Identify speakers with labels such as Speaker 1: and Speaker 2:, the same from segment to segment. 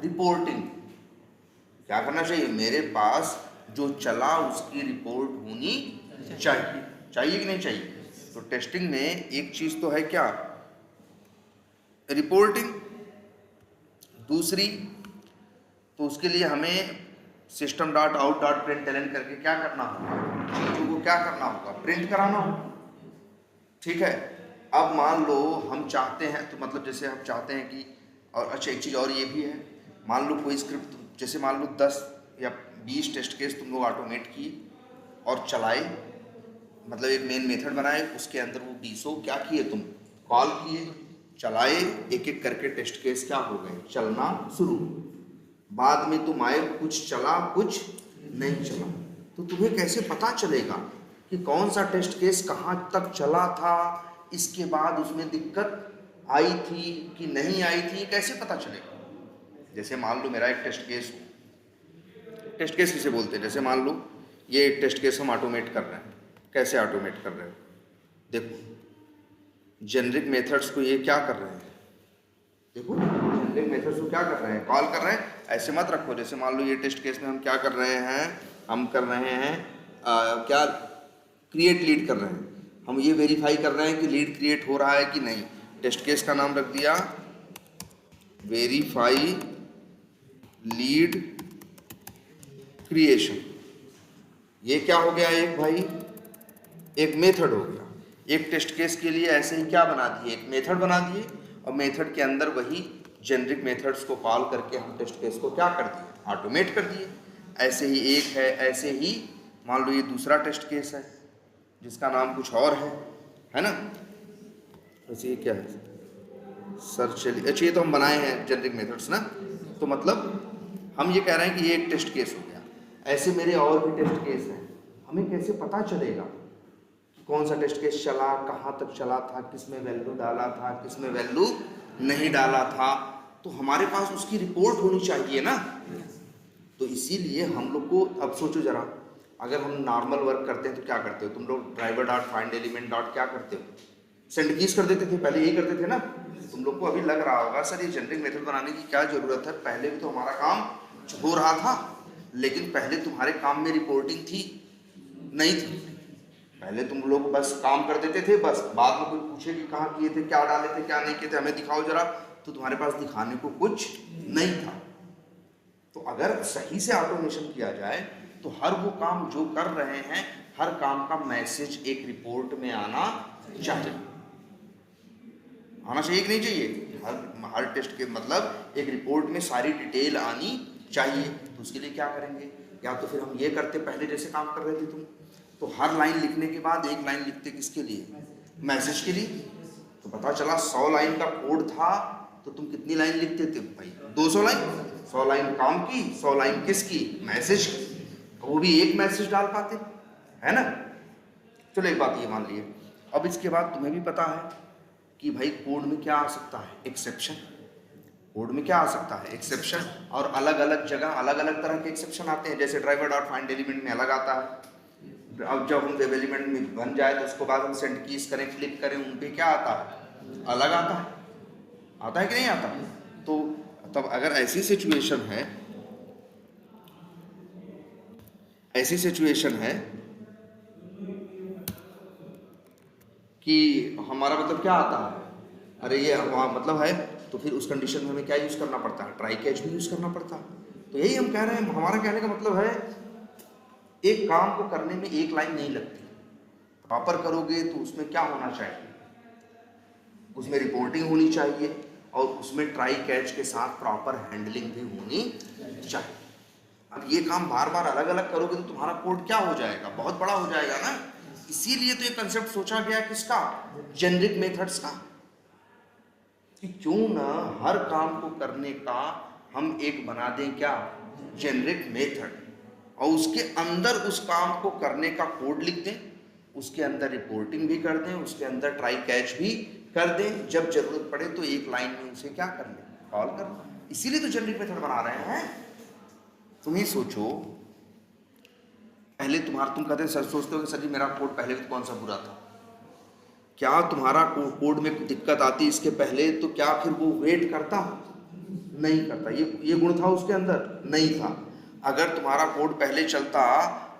Speaker 1: Reporting. क्या करना चाहिए, मेरे पास जो चला उसकी रिपोर्ट होनी चाहिए, चाहिए कि नहीं चाहिए। तो टेस्टिंग में एक चीज तो है क्या, रिपोर्टिंग। दूसरी तो उसके लिए हमें system dot out dot print ln करके क्या करना होगा, चीजों को क्या करना होगा, प्रिंट कराना होगा। ठीक है, अब मान लो हम चाहते हैं, तो मतलब जैसे हम चाहते हैं कि, और अच्छा एक चीज़ और ये भी है, मान लो कोई स्क्रिप्ट, जैसे मान लो 10 या 20 टेस्ट केस तुम लोग ऑटोमेट किए और चलाए, मतलब एक मेन मेथड बनाए, उसके अंदर वो 20 क्या किए, तुम कॉल किए, चलाए, एक एक करके टेस्ट केस क्या हो गए, चलना शुरू। बाद में तुम आए, कुछ चला कुछ नहीं चला, तो तुम्हें कैसे पता चलेगा कि कौन सा टेस्ट केस कहाँ तक चला था, इसके बाद उसमें दिक्कत आई थी कि नहीं आई थी, कैसे पता चलेगा। जैसे मान लो मेरा एक टेस्ट केस हो, टेस्ट केस किसे बोलते हैं, जैसे मान लो ये टेस्ट केस हम ऑटोमेट कर रहे हैं। कैसे ऑटोमेट कर रहे हो, देखो जेनरिक मेथड्स को ये क्या कर रहे हैं, देखो जेनरिक मेथड्स को क्या कर रहे हैं, कॉल कर रहे हैं। ऐसे मत रखो, जैसे मान लो ये टेस्ट केस में हम क्या कर रहे हैं, हम कर रहे हैं क्या, क्रिएट लीड कर रहे हैं। हम ये वेरीफाई कर रहे हैं कि लीड क्रिएट हो रहा है कि नहीं। टेस्ट केस का नाम रख दिया वेरीफाई लीड क्रिएशन। ये क्या हो गया, एक भाई एक मेथड हो गया। एक टेस्ट केस के लिए ऐसे ही क्या बना दिए, एक मेथड बना दिए, और मेथड के अंदर वही जेनरिक मेथड्स को कॉल करके हम टेस्ट केस को क्या कर दिए, ऑटोमेट कर दिए। ऐसे ही एक है, ऐसे ही मान लो ये दूसरा टेस्ट केस है जिसका नाम कुछ और है ना। वैसे ये क्या है, सर चलिए, अच्छा ये तो हम बनाए हैं जेनरिक मेथड्स ना, तो मतलब हम ये कह रहे हैं कि ये एक टेस्ट केस हो गया। ऐसे मेरे और भी टेस्ट केस हैं, हमें कैसे पता चलेगा कि कौन सा टेस्ट केस चला, कहाँ तक चला था, किसमें वैल्यू डाला था, किसमें वैल्यू नहीं डाला था, तो हमारे पास उसकी रिपोर्ट होनी चाहिए ना। तो इसीलिए हम लोग को, अब सोचो जरा, अगर हम नॉर्मल वर्क करते हैं तो क्या करते हो तुम लोग, driver dot find element dot क्या करते हो, सेंड कीज कर देते थे, पहले यही करते थे ना। तुम लोग को अभी लग रहा होगा सर ये जेनरिक मेथड बनाने की क्या जरूरत है, पहले भी तो हमारा काम हो रहा था, लेकिन पहले तुम्हारे काम में रिपोर्टिंग थी नहीं थी। पहले तुम लोग बस काम कर देते थे, बस बाद में कोई पूछे कि कहाँ किए थे, क्या डाले थे, क्या नहीं किए थे, हमें दिखाओ जरा, तो तुम्हारे पास दिखाने को कुछ नहीं था। तो अगर सही से ऑटोमेशन किया जाए तो हर वो काम जो कर रहे हैं, हर काम का मैसेज एक रिपोर्ट में आना चाहिए, आना चाहिए कि नहीं चाहिए। हर टेस्ट के मतलब एक रिपोर्ट में सारी डिटेल आनी चाहिए। तो उसके लिए क्या करेंगे, या तो फिर हम ये करते, पहले जैसे काम कर रहे थे तुम, तो हर लाइन लिखने के बाद एक लाइन लिखते किसके लिए, मैसेज के लिए। तो पता चला 100 लाइन का कोड था, तो तुम कितनी लाइन लिखते थे भाई, 200 लाइन। 100 लाइन काम की, 100 लाइन किसकी, मैसेज की, वो भी एक मैसेज डाल पाते, है ना। चलो एक बात ये मान लिए। अब इसके बाद तुम्हें भी पता है कि भाई कोड में क्या आ सकता है, एक्सेप्शन। कोड में क्या आ सकता है, एक्सेप्शन, और अलग अलग जगह अलग अलग तरह के एक्सेप्शन आते हैं। जैसे ड्राइवर डॉट फाइंड एलिमेंट में अलग आता है, अब जब हम वेब एलिमेंट में बन जाए तो उसके बाद हम सेंड कीज करें, क्लिक करें, उन पे क्या आता है, अलग आता है, आता है कि नहीं आता। तो तब अगर ऐसी सिचुएशन है, ऐसी सिचुएशन है कि हमारा मतलब क्या आता है, अरे ये वहाँ मतलब है, तो फिर उस कंडीशन में हमें क्या यूज़ करना पड़ता है, ट्राई कैच भी यूज़ करना पड़ता है। तो यही हम कह रहे हैं, हमारा कहने का मतलब है एक काम को करने में एक लाइन नहीं लगती, प्रॉपर करोगे तो उसमें क्या होना चाहिए, उसमें रिपोर्टिंग होनी चाहिए, और उसमें ट्राई कैच के साथ प्रॉपर हैंडलिंग भी होनी चाहिए। अब ये काम बार बार अलग अलग करोगे तो तुम्हारा कोड क्या हो जाएगा, बहुत बड़ा हो जाएगा ना। इसीलिए तो ये कंसेप्ट सोचा गया किसका, जेनरिक मेथड्स का, कि क्यों ना हर काम को करने का हम एक बना दें क्या, जेनरिक मेथड, और उसके अंदर उस काम को करने का कोड लिख दें, उसके अंदर रिपोर्टिंग भी कर दें, उसके अंदर ट्राई कैच भी कर दें, जब जरूरत पड़े तो एक लाइन में उसे क्या कर लें, कॉल कर लें। इसीलिए तो जेनरिक मेथड बना रहे हैं। तुम ही सोचो, पहले तुम कहते सर, सोचते हो कि सर जी मेरा कोड पहले भी कौन सा बुरा था, क्या तुम्हारा कोड में दिक्कत आती इसके पहले, तो क्या फिर वो वेट करता, नहीं करता। ये गुण था उसके अंदर? नहीं था। अगर तुम्हारा कोड पहले चलता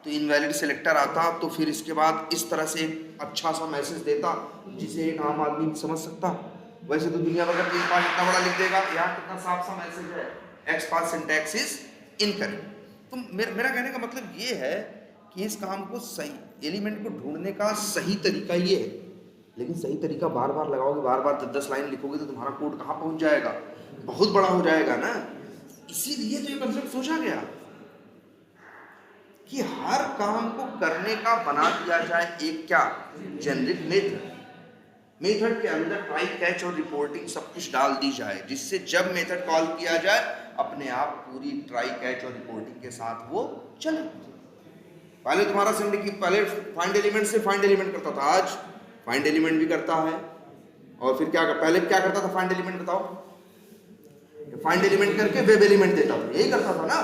Speaker 1: तो इनवैलिड सेलेक्टर आता, तो फिर इसके बाद इस तरह से एक अच्छा सा मैसेज देता जिसे एक आम आदमी समझ सकता। वैसे तो दुनिया भर का 3-5 इतना बड़ा लिख देगा, यहाँ कितना साफ सा मैसेज है, x path syntax is incorrect. तो मेरा कहने का मतलब ये है कि इस काम को सही एलिमेंट को ढूंढने का सही तरीका ये है, लेकिन सही तरीका बार बार लगाओगे, बार बार 10-10 लाइन लिखोगे तो तुम्हारा कोड कहाँ पहुँच जाएगा? बहुत बड़ा हो जाएगा ना। इसीलिए तो ये कंसेप्ट सोचा गया कि हर काम को करने का बना दिया जाए एक क्या, जेनरिक मेथड। मेथड के अंदर ट्राई कैच और रिपोर्टिंग सब कुछ डाल दी जाए, जिससे जब मेथड कॉल किया जाए अपने आप पूरी ट्राई कैच और रिपोर्टिंग के साथ वो चले। पहले तुम्हारा पहले फाइंड एलिमेंट से फाइंड एलिमेंट करता था, आज फाइंड एलिमेंट भी करता है। और फिर पहले क्या करता था फाइंड एलिमेंट? बताओ। फाइंड एलिमेंट करके वेब एलिमेंट देता था, यही करता था ना।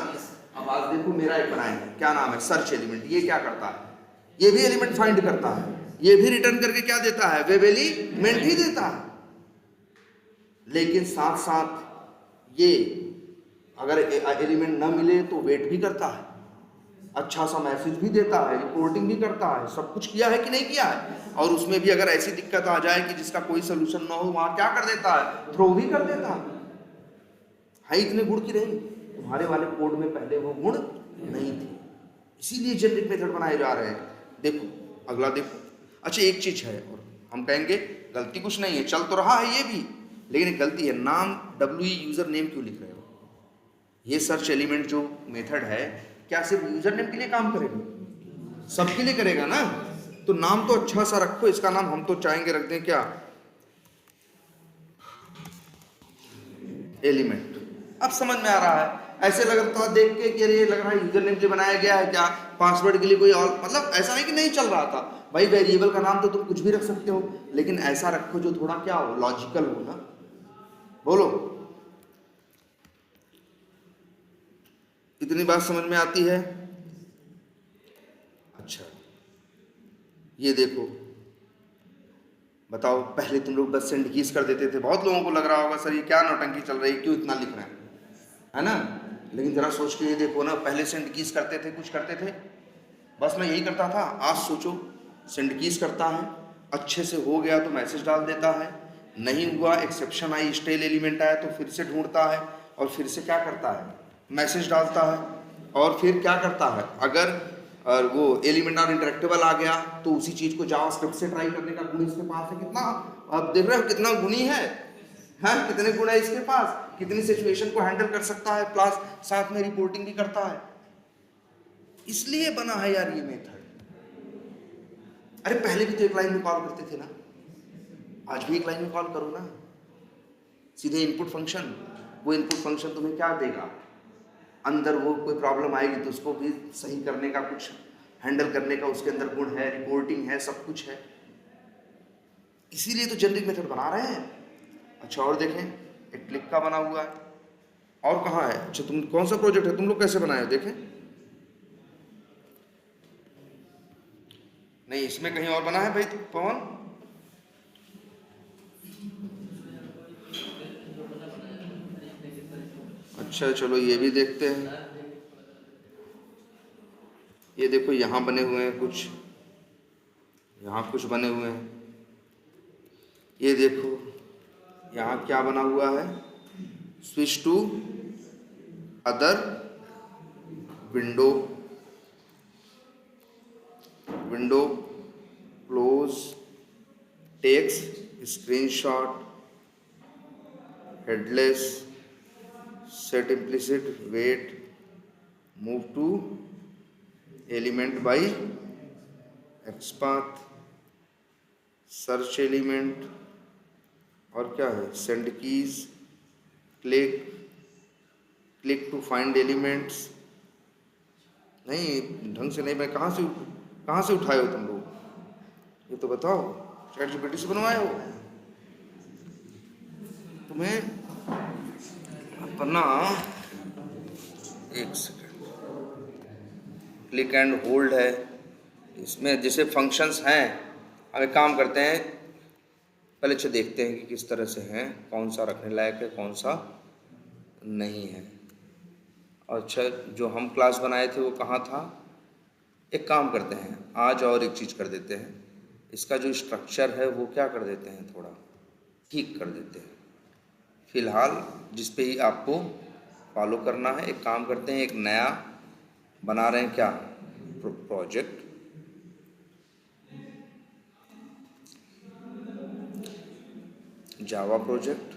Speaker 1: अब आज देखो मेरा एक बनाया है, क्या नाम है, सर्च एलिमेंट। ये क्या करता है? ये भी एलिमेंट फाइंड करता है, ये भी रिटर्न करके क्या देता है? वेब एलिमेंट ही देता है। लेकिन साथ साथ ये अगर एलिमेंट ना मिले तो वेट भी करता है, अच्छा सा मैसेज भी देता है, रिपोर्टिंग भी करता है, सब कुछ किया है कि नहीं किया है। और उसमें भी अगर ऐसी दिक्कत आ जाए कि जिसका कोई सोल्यूशन ना हो, वहां क्या कर देता है? थ्रो भी कर देता है। इतने गुण की नहीं, तुम्हारे वाले कोड में पहले वो गुण नहीं थे, इसीलिए जेनरिक मेथड बनाए जा रहे हैं। देखो अगला देखो। अच्छा एक चीज है और हम कहेंगे गलती कुछ नहीं है, चल तो रहा है ये भी, लेकिन एक गलती है, नाम WE यूजर नेम क्यों लिख रहे हो? ये सर्च एलिमेंट जो मेथड है क्या सिर्फ यूजर नेम के लिए काम करेगा? सबके लिए करेगा ना। तो नाम तो अच्छा सा रखो, इसका नाम हम तो चाहेंगे रख दें क्या, एलिमेंट। अब समझ में आ रहा है, ऐसे लग रहा था देख के कि ये लग रहा है यूजर नेम के लिए बनाया गया है क्या, पासवर्ड के लिए कोई और, मतलब ऐसा नहीं कि नहीं चल रहा था भाई। वेरिएबल का नाम तो तुम कुछ भी रख सकते हो, लेकिन ऐसा रखो जो थोड़ा क्या हो, लॉजिकल हो ना। बोलो, इतनी बात समझ में आती है? अच्छा ये देखो, बताओ, पहले तुम लोग 10 से इंडिकेट कर देते थे, बहुत लोगों को लग रहा होगा सर ये क्या नौटंकी चल रही है, क्यों इतना लिख रहे हैं, है ना। लेकिन जरा सोच के ये देखो ना, पहले सिंडकीज करते थे, कुछ करते थे, बस मैं यही करता था। आज सोचो, सिंडकीज करता है, अच्छे से हो गया तो मैसेज डाल देता है, नहीं हुआ, एक्सेप्शन आई, स्टेल एलिमेंट आया तो फिर से ढूंढता है और फिर से क्या करता है, मैसेज डालता है। और फिर क्या करता है, अगर और वो एलिमेंट और इंटरेक्टेबल आ गया तो उसी चीज को जावास्क्रिप्ट से ट्राई करने का गुण इसके पास है। कितना आप देख रहे हो कितना गुणी है, हाँ कितने गुण है इसके पास, कितनी सिचुएशन को हैंडल कर सकता है, प्लस साथ में रिपोर्टिंग भी करता है। इसलिए बना है यार ये मेथड। अरे पहले भी तो एक लाइन में कॉल करते थे ना, आज भी एक लाइन में कॉल करो ना, सीधे इनपुट फंक्शन। वो इनपुट फंक्शन तुम्हें क्या देगा, अंदर वो कोई प्रॉब्लम आएगी तो उसको भी सही करने का, कुछ हैंडल करने का उसके अंदर गुण है, रिपोर्टिंग है, सब कुछ है। इसीलिए तो जेनरिक मेथड बना रहे हैं। अच्छा और देखें, एक क्लिक का बना हुआ है, और कहाँ है? अच्छा तुम कौन सा प्रोजेक्ट है, तुम लोग कैसे बनाए देखें। नहीं इसमें कहीं और बना है भाई पवन। अच्छा चलो ये भी देखते हैं। ये देखो यहाँ बने हुए हैं कुछ, यहाँ कुछ बने हुए हैं। ये देखो यहाँ क्या बना हुआ है, switch to other window, window close, takes screenshot, headless, set implicit wait, move to element by xpath, search element, और क्या है, send keys, click to find elements। नहीं ढंग से नहीं, मैं कहाँ से उठाए हो तुम लोग, ये तो बताओ, ChatGPT से बनवाए हो? तुम्हें अपना एक सेकेंड, क्लिक एंड होल्ड है इसमें, जैसे फंक्शंस हैं। हम एक काम करते हैं, पहले अच्छा देखते हैं कि किस तरह से हैं, कौन सा रखने लायक है, कौन सा नहीं है। अच्छा, जो हम क्लास बनाए थे वो कहाँ था? एक काम करते हैं आज और एक चीज़ कर देते हैं, इसका जो स्ट्रक्चर है वो क्या कर देते हैं, थोड़ा ठीक कर देते हैं। फिलहाल जिस पे ही आपको फॉलो करना है, एक काम करते हैं, एक नया बना रहे हैं क्या, प्रोजेक्ट। Java project.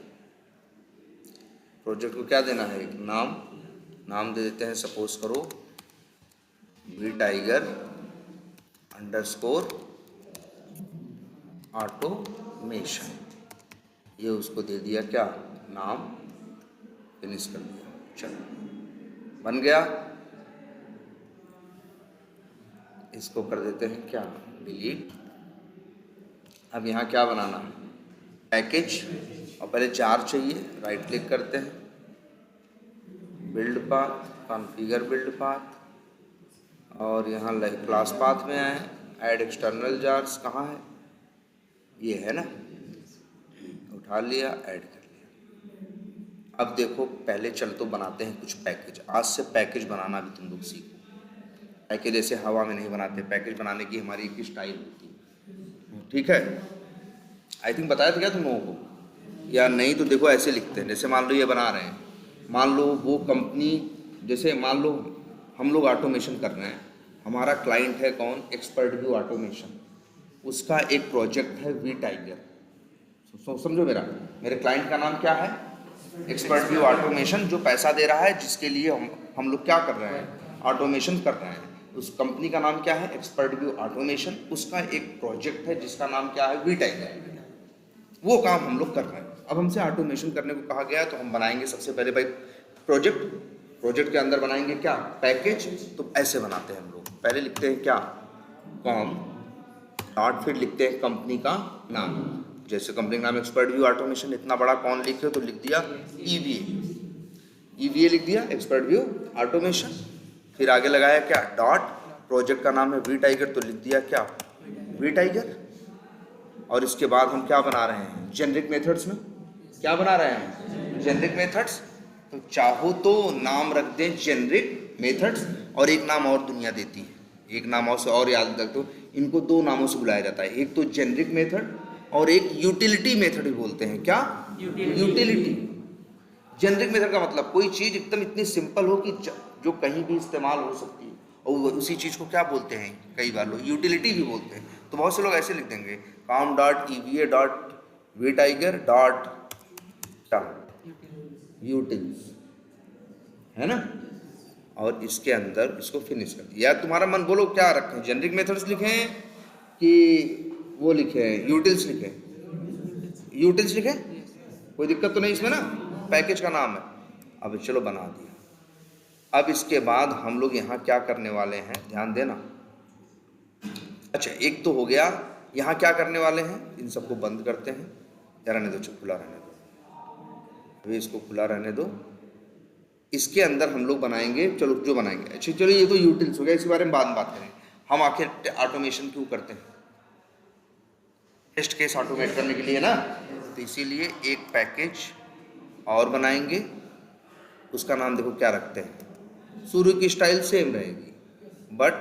Speaker 1: प्रोजेक्ट को क्या देना है, एक नाम दे देते हैं, सपोज करो वी टाइगर अंडरस्कोर ऑटोमेशन। ये उसको दे दिया क्या, नाम, फिनिश कर दिया। चलो बन गया। इसको कर देते हैं क्या, डिलीट। अब यहाँ क्या बनाना है, पैकेज, और पहले जार चाहिए, राइट क्लिक करते हैं, build path, configure build path, और यहाँ क्लास पाथ में आए, ऐड एक्सटर्नल जार्स कहाँ है, ये है ना, उठा लिया, ऐड कर लिया। अब देखो पहले चल तो बनाते हैं कुछ पैकेज, आज से पैकेज बनाना भी तुम लोग सीखो। पैकेज ऐसे हवा में नहीं बनाते, पैकेज बनाने की हमारी एक स्टाइल होती है, ठीक है। आई थिंक बताया था क्या तुम लोगों को, या नहीं? तो देखो ऐसे लिखते हैं, जैसे मान लो ये बना रहे हैं, मान लो वो कंपनी, जैसे मान लो हम लोग ऑटोमेशन कर रहे हैं, हमारा क्लाइंट है कौन, एक्सपर्ट व्यू ऑटोमेशन, उसका एक प्रोजेक्ट है वी टाइगर। समझो, मेरे क्लाइंट का नाम क्या है, एक्सपर्ट व्यू ऑटोमेशन, जो पैसा दे रहा है, जिसके लिए हम लोग क्या कर रहे हैं, ऑटोमेशन कर रहे हैं। उस कंपनी का नाम क्या है, एक्सपर्ट व्यू ऑटोमेशन, उसका एक प्रोजेक्ट है जिसका नाम क्या है, वी टाइगर। वो काम हम लोग कर रहे हैं। अब हमसे ऑटोमेशन करने को कहा गया, तो हम बनाएंगे सबसे पहले भाई प्रोजेक्ट के अंदर बनाएंगे क्या, पैकेज। तो ऐसे बनाते हैं हम लोग, पहले लिखते हैं क्या, कॉम डॉट, फिर लिखते हैं कंपनी का नाम, जैसे कंपनी का नाम एक्सपर्ट व्यू ऑटोमेशन, इतना बड़ा कौन लिखे तो लिख दिया ईवीए लिख दिया, एक्सपर्ट व्यू ऑटोमेशन। फिर आगे लगाया क्या, डॉट, प्रोजेक्ट का नाम है वी टाइगर, तो लिख दिया क्या, वी टाइगर। और इसके बाद हम क्या बना रहे हैं, जेनरिक मेथड्स में क्या बना रहे हैं, जेनरिक मेथड्स। तो चाहो तो नाम रख दें जेनरिक मेथड्स, और एक नाम और दुनिया देती है, एक नाम और से और याद रख दो, इनको दो नामों से बुलाया जाता है, एक तो जेनरिक मेथड और एक यूटिलिटी मेथड भी बोलते हैं। क्या, यूटिलिटी। जेनरिक मेथड का मतलब कोई चीज़ एकदम इतनी सिंपल हो कि जो कहीं भी इस्तेमाल हो सकती है, और उसी चीज़ को क्या बोलते हैं, कई बार लोग यूटिलिटी भी बोलते हैं। तो बहुत से लोग ऐसे लिख देंगे, com dot EVA dot V tiger dot utils, है ना, और इसके अंदर इसको फिनिश कर दिया। तुम्हारा मन, बोलो क्या रखें, जेनरिक मेथड्स लिखें कि वो लिखें, यूटिल्स लिखें, यूटिल्स लिखें, कोई दिक्कत तो नहीं इसमें ना, पैकेज का नाम है। अब चलो बना दिया। अब इसके बाद हम लोग यहाँ क्या करने वाले हैं, ध्यान देना। अच्छा, एक तो हो गया, यहाँ क्या करने वाले हैं, इन सबको बंद करते हैं, या रहने दो, खुला रहने दो, अभी इसको खुला रहने दो। इसके अंदर हम लोग बनाएंगे, चलो जो बनाएंगे, अच्छा चलो ये तो यूटिल्स हो गया, इसी बारे में बाद में बात करेंगे। हम आखिर ऑटोमेशन क्यों करते हैं, टेस्ट केस ऑटोमेट करने के लिए ना, तो इसीलिए एक पैकेज और बनाएंगे, उसका नाम देखो क्या रखते हैं, शुरू की स्टाइल सेम रहेगी, बट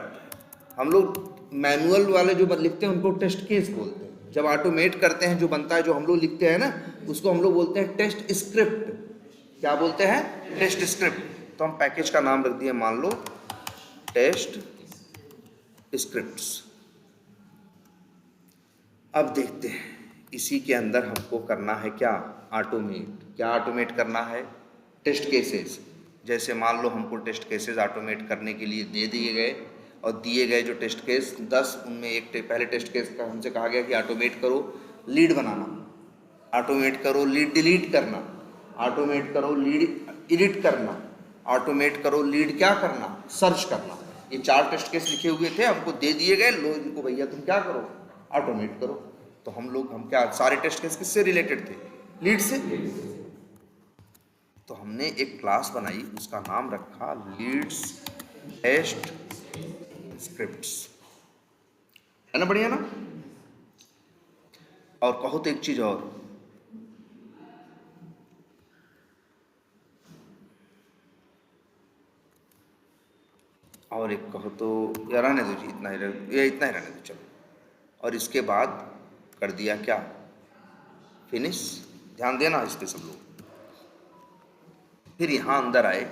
Speaker 1: हम लोग मैनुअल वाले जो लिखते हैं उनको टेस्ट केस बोलते हैं। जब ऑटोमेट करते हैं जो बनता है, जो हम लोग लिखते हैं ना, उसको हम लोग बोलते हैं टेस्ट स्क्रिप्ट। क्या बोलते हैं, टेस्ट स्क्रिप्ट। तो हम पैकेज का नाम रख दिए, मान लो टेस्ट स्क्रिप्ट्स। अब देखते हैं, इसी के अंदर हमको करना है क्या, ऑटोमेट। क्या ऑटोमेट करना है, टेस्ट केसेस। जैसे मान लो हमको टेस्ट केसेस ऑटोमेट करने के लिए दे दिए गए, और दिए गए जो टेस्ट केस 10, उनमें एक पहले टेस्ट केस का हमसे कहा गया कि ऑटोमेट करो लीड बनाना, ऑटोमेट करो लीड डिलीट करना, ऑटोमेट करो लीड एडिट करना, ऑटोमेट करो लीड क्या करना, सर्च करना। ये 4 टेस्ट केस लिखे हुए थे, हमको दे दिए गए, लो इनको भैया तुम क्या करो, ऑटोमेट करो। तो हम क्या, सारे टेस्ट केस किससे रिलेटेड थे, लीड से। तो हमने एक क्लास बनाई, उसका नाम रखा लीड्स टेस्ट स्क्रिप्ट्स, है ना, बढ़िया ना। और कहो तो एक चीज और, और एक कहो तो या रहने दो जी, इतना ही रहने दो चलो। और इसके बाद कर दिया क्या, फिनिश। ध्यान देना इस पे सब लोग। फिर यहाँ अंदर आए,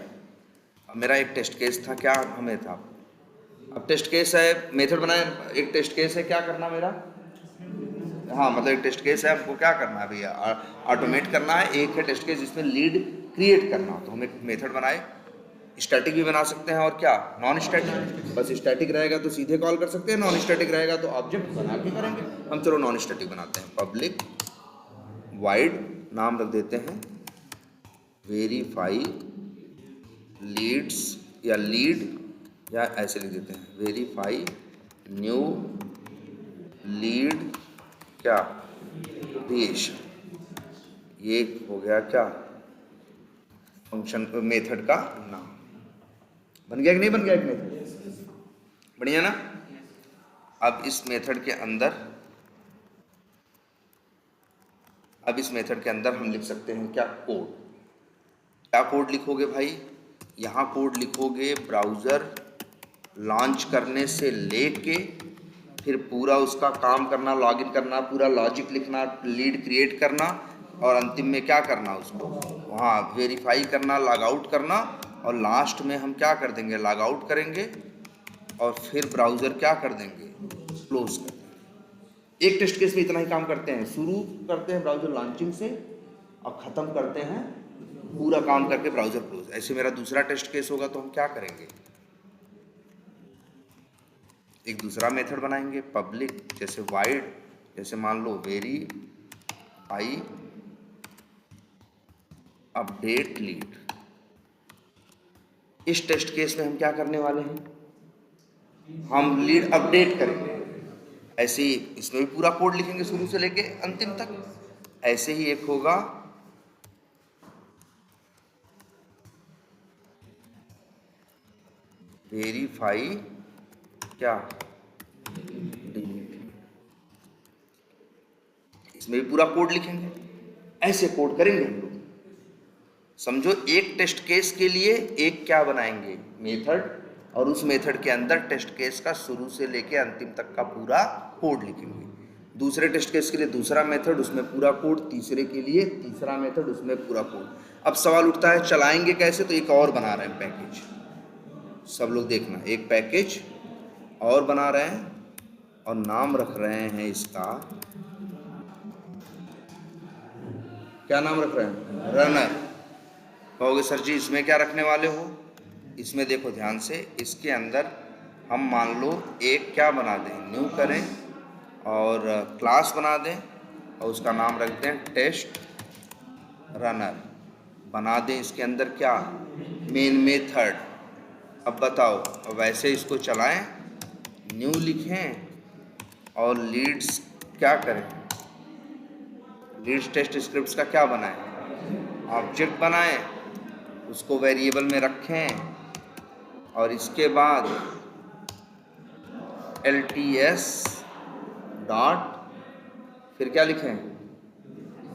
Speaker 1: मेरा एक टेस्ट केस था, क्या हमें था, अब टेस्ट केस है, मेथड बनाए, एक टेस्ट केस है, क्या करना मेरा, हाँ मतलब एक टेस्ट केस है, हमको क्या करना है भैया, ऑटोमेट करना है। एक है टेस्ट केस जिसमें लीड क्रिएट करना हो, तो हम एक मेथड बनाए, स्टैटिक भी बना सकते हैं और क्या नॉन स्टैटिक। बस स्टैटिक रहेगा तो सीधे कॉल कर सकते हैं, नॉन स्टैटिक रहेगा तो ऑब्जेक्ट बना के करेंगे हम। चलो नॉन स्टैटिक बनाते हैं। पब्लिक वाइड नाम रख देते हैं वेरीफाई लीड्स, या लीड, या ऐसे लिख देते हैं वेरीफाई न्यू लीड क्या क्रिएशन। ये हो गया क्या, फंक्शन मेथड का नाम। बन गया कि नहीं बन गया, एक मेथड बढ़िया ना। अब इस मेथड के अंदर हम लिख सकते हैं क्या, कोड। क्या कोड लिखोगे भाई, यहाँ कोड लिखोगे ब्राउज़र लॉन्च करने से लेके फिर पूरा उसका काम करना, लॉगिन करना, पूरा लॉजिक लिखना, लीड क्रिएट करना, और अंतिम में क्या करना, उसको वहाँ वेरीफाई करना, लॉग आउट करना, और लास्ट में हम क्या कर देंगे, लॉग आउट करेंगे, और फिर ब्राउज़र क्या कर देंगे, क्लोज कर देंगे। एक टेस्ट केस में इतना ही काम करते हैं, शुरू करते हैं ब्राउज़र लॉन्चिंग से और ख़त्म करते हैं पूरा काम करके ब्राउज़र क्लोज। ऐसे मेरा दूसरा टेस्ट केस होगा तो हम क्या करेंगे, एक दूसरा मेथड बनाएंगे पब्लिक, जैसे वाइड, जैसे मान लो वेरीफाई अपडेट लीड। इस टेस्ट केस में हम क्या करने वाले हैं, हम लीड अपडेट करेंगे। ऐसे ही इसमें भी पूरा कोड लिखेंगे शुरू से लेके अंतिम तक। ऐसे ही एक होगा वेरीफाई क्या डिलीट, इसमें भी पूरा कोड लिखेंगे। ऐसे कोड करेंगे हम लोग। समझो एक टेस्ट केस के लिए एक क्या बनाएंगे, मेथड, और उस मेथड के अंदर टेस्ट केस का शुरू से लेके अंतिम तक का पूरा कोड लिखेंगे। दूसरे टेस्ट केस के लिए दूसरा मेथड, उसमें पूरा कोड, तीसरे के लिए तीसरा मेथड, उसमें पूरा कोड। अब सवाल उठता है चलाएंगे कैसे, तो एक और बना रहे हैं पैकेज। सब लोग देखना, एक पैकेज और बना रहे हैं और नाम रख रहे हैं इसका, क्या नाम रख रहे हैं, रनर। कहोगे सर जी इसमें क्या रखने वाले हो, इसमें देखो ध्यान से, इसके अंदर हम मान लो एक क्या बना दें, न्यू करें और क्लास बना दें और उसका नाम रख दें टेस्ट रनर। बना दें इसके अंदर क्या, मेन मेथड। अब बताओ, अब वैसे इसको चलाएं, न्यू लिखें और लीड्स क्या करें, लीड्स टेस्ट स्क्रिप्ट्स का क्या बनाएं, ऑब्जेक्ट बनाएं, उसको वेरिएबल में रखें, और इसके बाद LTS डॉट, फिर क्या लिखें,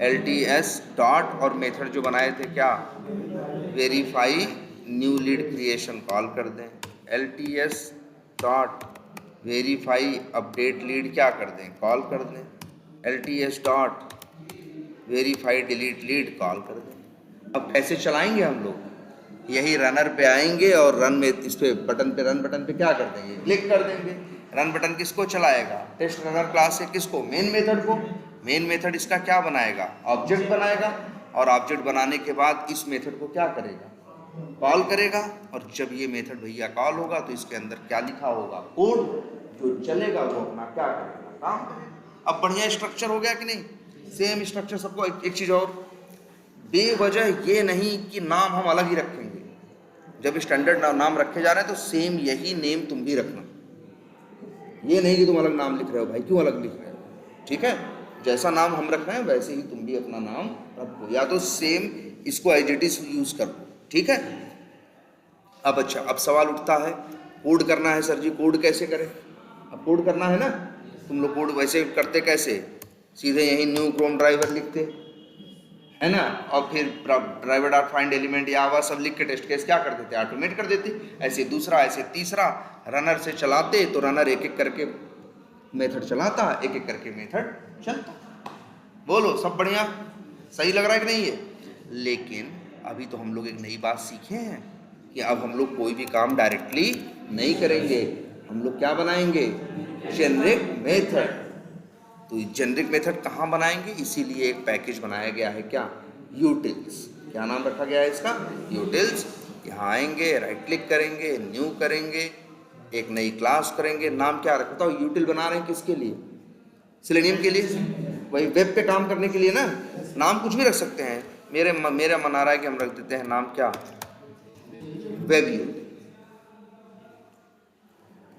Speaker 1: LTS डॉट, और मेथड जो बनाए थे क्या, verify new lead creation call कर दें। LTS dot verify update lead क्या कर दें, कॉल कर दें। LTS dot verify delete lead call कर दें। अब कैसे चलाएंगे हम लोग, यही रनर पे आएंगे और रन में इस पे बटन पे, रन बटन पे क्या कर देंगे, क्लिक कर देंगे। रन बटन किसको चलाएगा, टेस्ट रनर क्लास से किसको, मेन मेथड को। मेन मेथड इसका क्या बनाएगा, ऑब्जेक्ट बनाएगा, और ऑब्जेक्ट बनाने के बाद इस मेथड को क्या करेगा, कॉल करेगा। और जब ये मेथड भैया कॉल होगा तो इसके अंदर क्या लिखा होगा, कोड जो चलेगा वो अपना क्या करेगा, काम करेगा। अब बढ़िया स्ट्रक्चर हो गया कि नहीं, सेम स्ट्रक्चर सबको। एक चीज़ और, बेवजह ये नहीं कि नाम हम अलग ही रखेंगे। जब स्टैंडर्ड नाम रखे जा रहे हैं तो सेम यही नेम तुम भी रखना। ये नहीं कि तुम अलग नाम लिख रहे हो, भाई क्यों अलग लिख रहे हो, ठीक है। जैसा नाम हम रख रहे हैं वैसे ही तुम भी अपना नाम रखो, या तो सेम इसको एज इट इज यूज़ करो, ठीक है। अब अच्छा, अब सवाल उठता है कोड करना है सर जी, कोड कैसे करें। अब कोड करना है ना, तुम लोग कोड वैसे करते कैसे, सीधे यही न्यू क्रोम ड्राइवर लिखते, है ना। और फिर ड्राइवर डॉट फाइंड एलिमेंट या वह सब लिख के टेस्ट केस क्या कर देते, ऑटोमेट कर देते। ऐसे दूसरा, ऐसे तीसरा, रनर से चलाते तो रनर एक एक करके मेथड चलाता, एक एक करके मेथड चलता। बोलो सब बढ़िया, सही लग रहा है कि नहीं है। लेकिन अभी तो हम लोग एक नई बात सीखे हैं कि अब हम लोग कोई भी काम डायरेक्टली नहीं करेंगे, हम लोग क्या बनाएंगे, जेनरिक मेथड। तो जेनरिक मेथड कहाँ बनाएंगे, इसीलिए एक पैकेज बनाया गया है, क्या, यूटिल्स। क्या नाम रखा गया है इसका, यूटिल्स। यहाँ आएंगे, राइट क्लिक करेंगे, न्यू करेंगे, एक नई क्लास करेंगे, नाम क्या रखता हूँ, यूटिल बना रहे हैं किसके लिए, सेलेनियम के लिए, वही वेब पे काम करने के लिए ना। नाम कुछ भी रख सकते हैं, मेरा मन आ रहा है कि हम रख देते हैं नाम क्या, वेब यूटिल।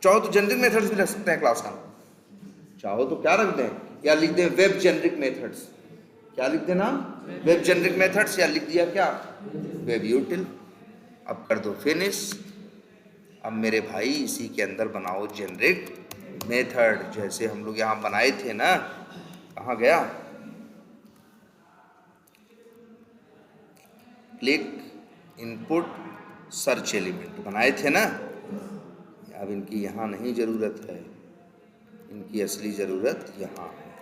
Speaker 1: चाहो तो जेनरिक मेथड्स भी रख सकते हैं क्लास का, चाहो तो क्या रख दें, या लिख दें वेब जेनरिक मेथड्स। क्या लिख देना, वेब जेनरिक मेथड्स, या लिख दिया क्या, वेब यूटिल। अब कर दो फिनिश। अब मेरे भाई इसी के अंदर बनाओ जेनरिक मेथड, जैसे हम लोग यहाँ बनाए थे ना, कहाँ गया, क्लिक इनपुट सर्च एलिमेंट बनाए थे ना। अब इनकी यहाँ नहीं ज़रूरत है, इनकी असली ज़रूरत यहाँ है।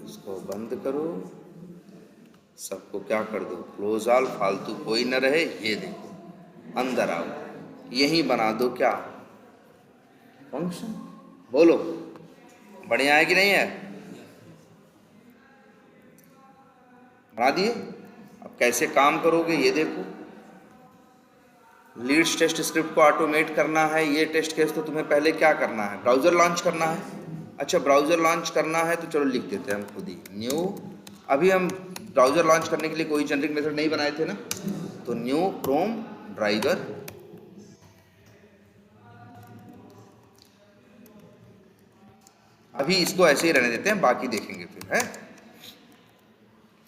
Speaker 1: इसको बंद करो, सबको क्या कर दो, क्लोज ऑल, फालतू कोई न रहे। ये देखो अंदर आओ, यही बना दो क्या, फंक्शन। बोलो बढ़िया है कि नहीं है, बना दिए। अब कैसे काम करोगे ये देखो, लीड्स टेस्ट स्क्रिप्ट को ऑटोमेट करना है। ये टेस्ट केस तो तुम्हें पहले क्या करना है, ब्राउज़र लॉन्च करना है। अच्छा ब्राउज़र लॉन्च करना है तो चलो लिख देते हैं हम खुद ही, न्यू। अभी हम ब्राउज़र लॉन्च करने के लिए कोई जेनरिक मेथड नहीं बनाए थे ना, तो न्यू क्रोम ड्राइवर। अभी इसको ऐसे ही रहने देते हैं, बाकी देखेंगे फिर, है।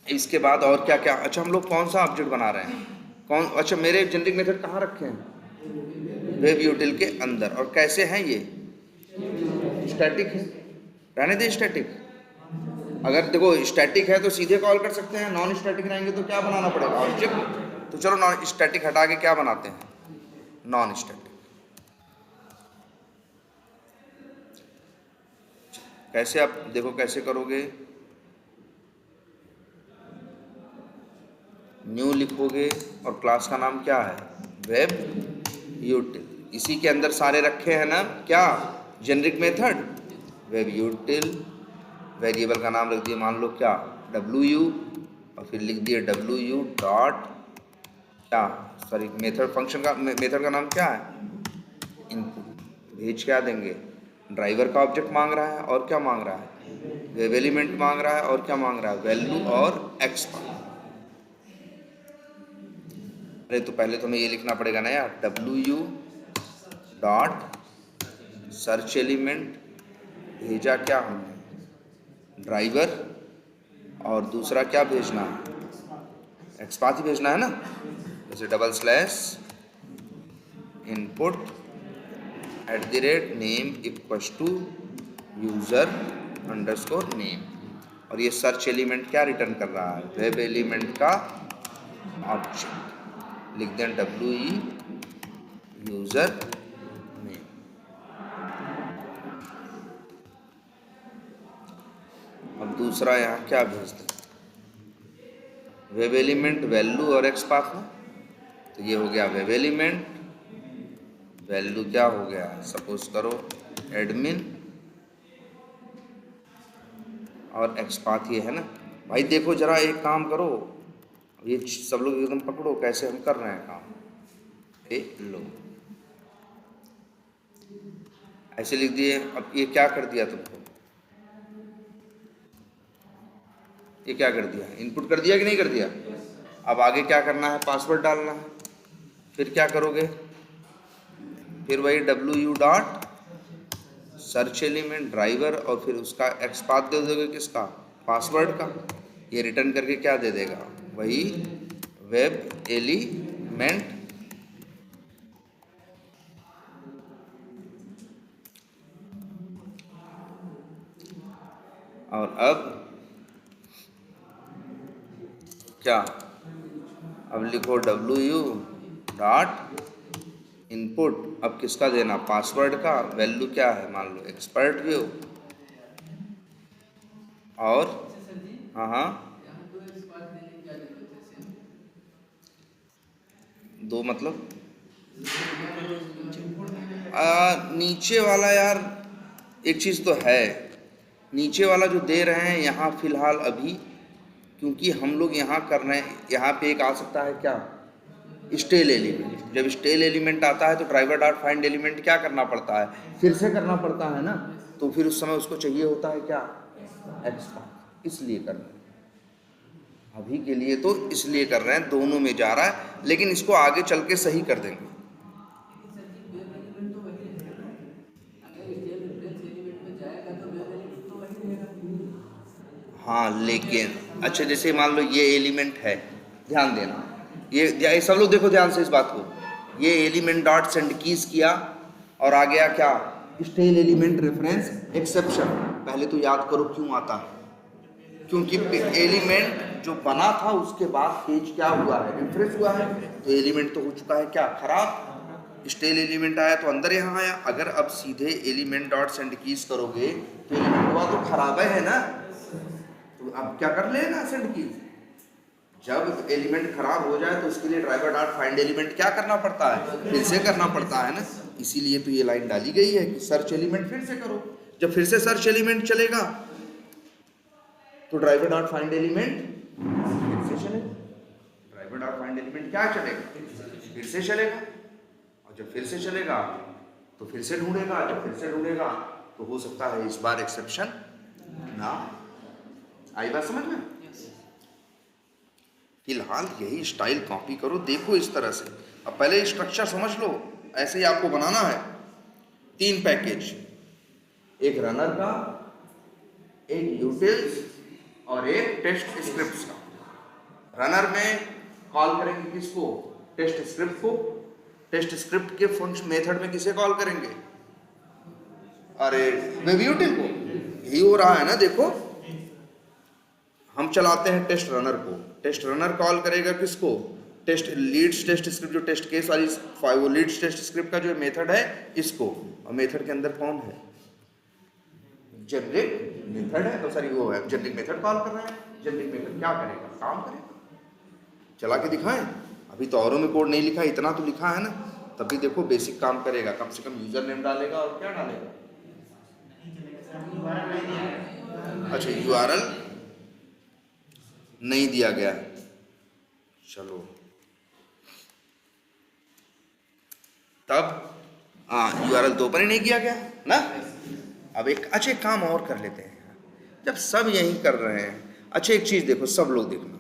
Speaker 1: इसके बाद और क्या क्या, अच्छा हम लोग कौन सा ऑब्जेक्ट बना रहे हैं, कौन, अच्छा मेरे जेनरिक मेथड कहाँ रखे हैं, वेब यूटिल के अंदर। और कैसे हैं ये, स्टैटिक है, रहने दे स्टैटिक। अगर देखो स्टैटिक है तो सीधे कॉल कर सकते हैं, नॉन स्टैटिक रहेंगे तो क्या बनाना पड़ेगा, ऑब्जेक्ट। तो चलो नॉन स्टैटिक हटा के क्या बनाते हैं, नॉन स्टैटिक। कैसे, आप देखो कैसे करोगे, न्यू लिखोगे और क्लास का नाम क्या है, वेब यूटिल। इसी के अंदर सारे रखे हैं ना क्या, जेनरिक मेथड, वेब यूटिल। वेरिएबल का नाम रख दिया, मान लो क्या, WU, और फिर लिख दिया WU डॉट क्या, सॉरी मेथड, फंक्शन का मेथड का नाम क्या है, इनपुट। भेज क्या देंगे, ड्राइवर का ऑब्जेक्ट मांग रहा है, और क्या मांग रहा है, वेब एलिमेंट मांग रहा है, और क्या मांग रहा है, वैल्यू और एक्सपांड। अरे तो पहले तो हमें ये लिखना पड़ेगा ना यार, WU डॉट सर्च एलिमेंट, भेजा क्या हमने, ड्राइवर, और दूसरा क्या भेजना है, एक्सपाथ ही भेजना है ना, जैसे double slash input @name equals to user underscore name. और ये सर्च एलिमेंट क्या रिटर्न कर रहा है, वेब एलिमेंट का ऑब्जेक्ट। लिख दें WE यूज़र नेम। अब दूसरा यहाँ क्या भेज दें, वेब एलिमेंट वैल्यू और एक्सपाथ में, तो ये हो गया वेब एलिमेंट, वैल्यू क्या हो गया, सपोज करो एडमिन, और एक्सपाथ ये है ना। भाई देखो जरा एक काम करो, ये सब लोग एकदम पकड़ो कैसे हम कर रहे हैं काम, लो ऐसे लिख दिए। अब ये क्या कर दिया तुमको, ये क्या कर दिया, इनपुट कर दिया कि नहीं कर दिया। अब आगे क्या करना है, पासवर्ड डालना है। फिर क्या करोगे, फिर वही WU dot search element driver, और फिर उसका एक्सपाथ दे दोगे किसका, पासवर्ड का। ये रिटर्न करके क्या दे देगा, वही वेब एलिमेंट। और अब क्या, अब लिखो WU डॉट इनपुट, अब किसका देना, पासवर्ड का, वैल्यू क्या है, मान लो एक्सपर्ट व्यू, और हाँ हाँ दो मतलब नीचे वाला यार एक चीज़ तो है, नीचे वाला जो दे रहे हैं यहाँ फिलहाल अभी, क्योंकि हम लोग यहाँ कर रहे हैं, यहाँ पे एक आ सकता है क्या, स्टेल एलिमेंट। जब स्टेल एलिमेंट आता है तो ड्राइवर डॉट फाइंड एलिमेंट क्या करना पड़ता है, फिर से करना पड़ता है ना, तो फिर उस समय उसको चाहिए होता है क्या, एक्सपांड, इसलिए कर रहे हैं अभी के लिए, तो इसलिए कर रहे हैं, दोनों में जा रहा है, लेकिन इसको आगे चल के सही कर देंगे। हाँ लेकिन अच्छा, जैसे मान लो ये एलिमेंट है, ध्यान देना, ये सब लोग देखो ध्यान से इस बात को, ये एलिमेंट डॉट सेंड कीज किया और आ गया क्या, स्टेल एलिमेंट रेफरेंस एक्सेप्शन। पहले तो याद करो क्यों आता है, क्योंकि एलिमेंट जो बना था उसके बाद पेज क्या हुआ है, रिफ्रेश हुआ है, तो एलिमेंट तो हो चुका है क्या, खराब। स्टेल एलिमेंट आया तो अंदर यहाँ आया, अगर अब सीधे एलिमेंट डॉट सेंड कीज करोगे तो एलिमेंट हुआ तो खराब है ना, तो अब क्या कर लेना, सेंड कीज। जब एलिमेंट खराब हो जाए तो उसके लिए ड्राइवर डॉट फाइंड एलिमेंट क्या करना पड़ता है, फिर से करना पड़ता है ना, इसीलिए तो ये लाइन डाली गई है कि सर्च एलिमेंट फिर से करो। जब फिर से सर्च एलिमेंट चलेगा तो ड्राइवर डॉट फाइंड एलिमेंट फिर से चलेगा, ड्राइवर डॉट फाइंड एलिमेंट क्या चलेगा, फिर से चलेगा, और जब फिर से चलेगा तो फिर से ढूंढेगा, जब फिर से ढूंढेगा तो हो सकता है इस बार एक्सेप्शन ना। आई बात समझ में? फिलहाल यही स्टाइल कॉपी करो, देखो इस तरह से। अब पहले स्ट्रक्चर समझ लो, ऐसे ही आपको बनाना है 3 पैकेज, एक रनर का, एक यूटिल्स और एक टेस्ट स्क्रिप्ट्स का। रनर में कॉल करेंगे किसको, टेस्ट स्क्रिप्ट को, टेस्ट स्क्रिप्ट के फंक्शन मेथड में किसे कॉल करेंगे, अरे वेब यूटिल को। यही हो रहा है ना, देखो हम चलाते हैं टेस्ट रनर को, टेस्ट रनर कॉल करेगा किसको, टेस्ट लीड्स टेस्ट स्क्रिप्ट, जो टेस्ट केस वाली वो लीड्स टेस्ट स्क्रिप्ट का जो मेथड है इसको, और मेथड के अंदर कौन है, जेनरिक मेथड है, तो सॉरी वो है जेनरिक मेथड कॉल कर रहे हैं। जेनरिक मेथड क्या करेगा, काम करेगा। चला के दिखाएं, अभी तो औरों में कोड नहीं लिखा, इतना तो लिखा है ना, तब भी देखो बेसिक काम करेगा, कम से कम यूजर नेम डालेगा और क्या डालेगा, अच्छा URL नहीं दिया गया, चलो तब URL तो ओपन ही नहीं किया गया ना। अब एक अच्छा एक काम और कर लेते हैं, जब सब यही कर रहे हैं, अच्छा एक चीज़ देखो, सब लोग देखना,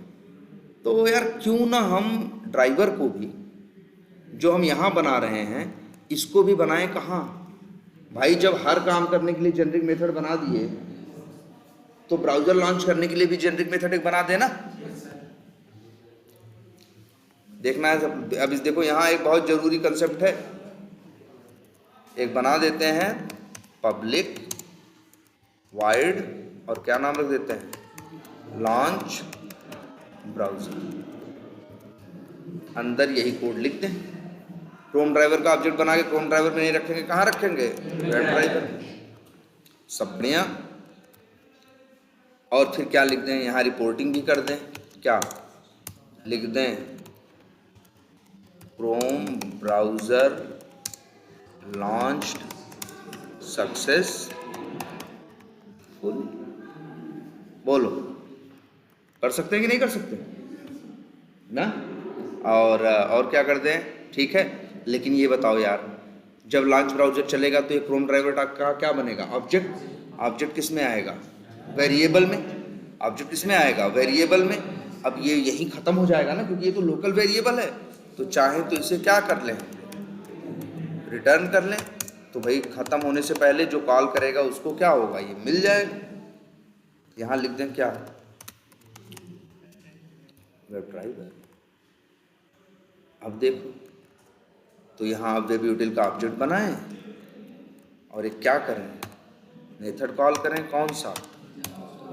Speaker 1: तो यार क्यों ना हम ड्राइवर को भी जो हम यहाँ बना रहे हैं इसको भी बनाएं कहाँ भाई, जब हर काम करने के लिए जेनरिक मेथड बना दिए तो ब्राउजर लॉन्च करने के लिए भी जेनरिक मेथड एक बना देना। देखना है सब। अब इस देखो यहाँ एक बहुत जरूरी कंसेप्ट है, एक बना देते हैं पब्लिक वाइड और क्या नाम रख देते हैं, लॉन्च ब्राउजर, अंदर यही कोड लिखते हैं। क्रोम ड्राइवर का ऑब्जेक्ट बना के क्रोम ड्राइवर में नहीं रखेंगे, कहाँ रखेंगे, वेब ड्राइवर, सब बढ़िया। और फिर क्या लिख दें, यहाँ रिपोर्टिंग भी कर दें, क्या लिख दें, क्रोम ब्राउज़र लॉन्च्ड सक्सेसफुल, बोलो कर सकते हैं कि नहीं कर सकते ना। और क्या कर दें, ठीक है, लेकिन ये बताओ यार, जब लॉन्च ब्राउज़र चलेगा तो ये क्रोम ड्राइवर का क्या बनेगा, ऑब्जेक्ट। ऑब्जेक्ट किस में आएगा, वेरिएबल में। ऑब्जेक्ट किस में आएगा, वेरिएबल में। अब ये यही ख़त्म हो जाएगा ना, क्योंकि ये तो लोकल वेरिएबल है, तो चाहे तो इसे क्या कर लें, रिटर्न कर लें, तो भाई ख़त्म होने से पहले जो कॉल करेगा उसको क्या होगा, ये मिल जाएगा। यहाँ लिख दें क्या, वेब ड्राइवर। अब देखो, तो यहाँ अब वेब यूटिल का ऑब्जेक्ट बनाएं और एक क्या करें, मेथड कॉल करें, कौन सा,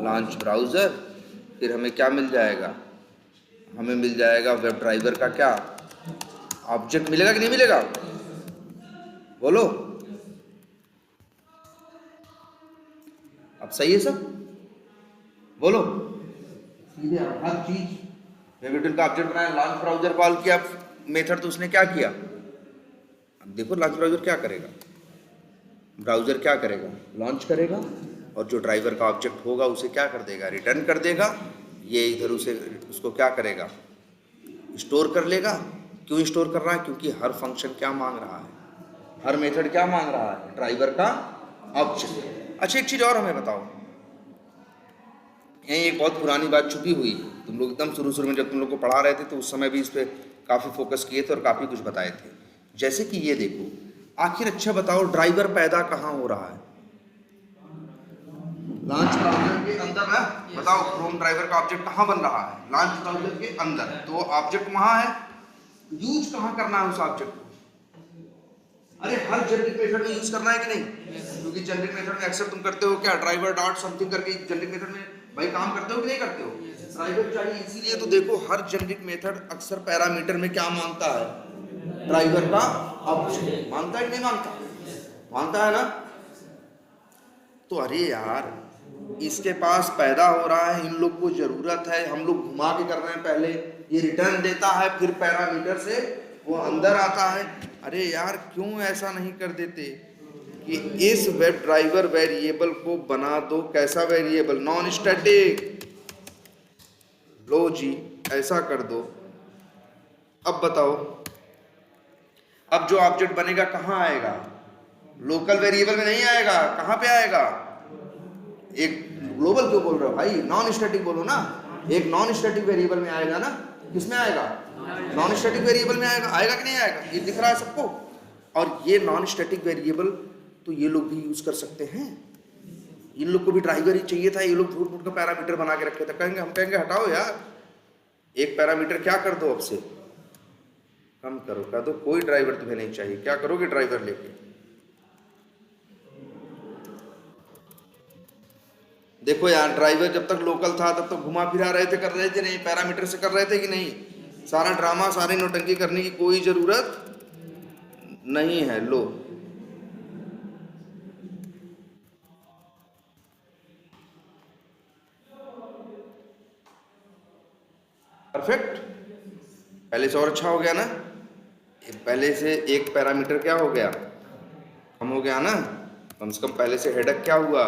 Speaker 1: लॉन्च ब्राउज़र। फिर हमें क्या मिल जाएगा, हमें मिल जाएगा वेब ड्राइवर का क्या ऑब्जेक्ट मिलेगा कि नहीं मिलेगा, बोलो। अब सही है सब, बोलो। सीधे हर चीज वेब का ऑब्जेक्ट बनाया, लॉन्च ब्राउजर कॉल किया मेथड, तो उसने क्या किया, अब देखो लॉन्च ब्राउजर क्या करेगा, ब्राउजर क्या करेगा, लॉन्च करेगा, और जो ड्राइवर का ऑब्जेक्ट होगा उसे क्या कर देगा, रिटर्न कर देगा। ये इधर उसे उसको क्या करेगा, स्टोर कर लेगा। क्यों स्टोर कर रहा है, क्योंकि हर फंक्शन क्या मांग रहा है, हर मेथड क्या मांग रहा है, ड्राइवर का ऑब्जेक्ट। अच्छा एक चीज और हमें बताओ, यही एक बहुत पुरानी बात छुपी हुई है, तुम लोग एकदम शुरू शुरू में जब तुम लोग को पढ़ा रहे थे तो उस समय भी इस पर काफ़ी फोकस किए थे और काफ़ी कुछ बताए थे। जैसे कि ये देखो, आखिर अच्छा बताओ ड्राइवर पैदा कहाँ हो रहा है, लॉन्च ब्राउजर के अंदर ना, बताओ क्रोम ड्राइवर का ऑब्जेक्ट कहाँ बन रहा है, लॉन्च ब्राउजर के अंदर। तो ऑब्जेक्ट वहाँ है, यूज कहाँ करना है उस ऑब्जेक्ट को, अरे हर जेनरिक मेथड में यूज करना है कि नहीं, क्योंकि जेनरिक मेथड में अक्सर तुम करते हो क्या, ड्राइवर डॉट समथिंग करके जेनरिक मेथड में भाई काम करते हो कि नहीं करते हो, ड्राइवर चाहिए। इसीलिए तो देखो हर जेनरिक मेथड अक्सर पैरामीटर में क्या मांगता है, ड्राइवर का ऑब्जेक्ट मांगता है कि नहीं मांगता, मांगता है ना। तो अरे यार इसके पास पैदा हो रहा है, इन लोग को जरूरत है, हम लोग घुमा के कर रहे हैं, पहले ये रिटर्न देता है फिर पैरामीटर से वो अंदर आता है। अरे यार क्यों ऐसा नहीं कर देते कि इस वेब ड्राइवर वेरिएबल को बना दो, कैसा वेरिएबल, नॉन स्टैटिक, लो जी ऐसा कर दो। अब बताओ, अब जो ऑब्जेक्ट बनेगा कहाँ आएगा, लोकल वेरिएबल में नहीं आएगा, कहाँ पे आएगा, एक ग्लोबल क्यों बोल रहे हो भाई, नॉन स्टैटिक बोलो ना, एक नॉन स्टैटिक वेरिएबल में आएगा ना, किसमें आएगा, नॉन स्टैटिक वेरिएबल में आएगा, आएगा कि नहीं आएगा, ये दिख रहा है सबको। और ये नॉन स्टैटिक वेरिएबल तो ये लोग भी यूज कर सकते हैं, इन लोग को भी ड्राइवर ही चाहिए था, ये लोग झूठ मूठ का पैरामीटर बना के रखे थे, कहेंगे हम कहेंगे हटाओ यार, एक पैरामीटर क्या कर दो, अब से कम करो, कह दो कोई ड्राइवर तुम्हें नहीं चाहिए, क्या करोगे ड्राइवर लेके। देखो यार ड्राइवर जब तक लोकल था तब तक घुमा फिरा रहे थे, कर रहे थे नहीं, पैरामीटर से कर रहे थे कि नहीं, सारा ड्रामा सारी नौटंकी करने की कोई जरूरत नहीं है। लो परफेक्ट, पहले से और अच्छा हो गया ना, पहले से एक पैरामीटर क्या हो गया, कम हो गया ना, कम से कम पहले से हेडक क्या हुआ,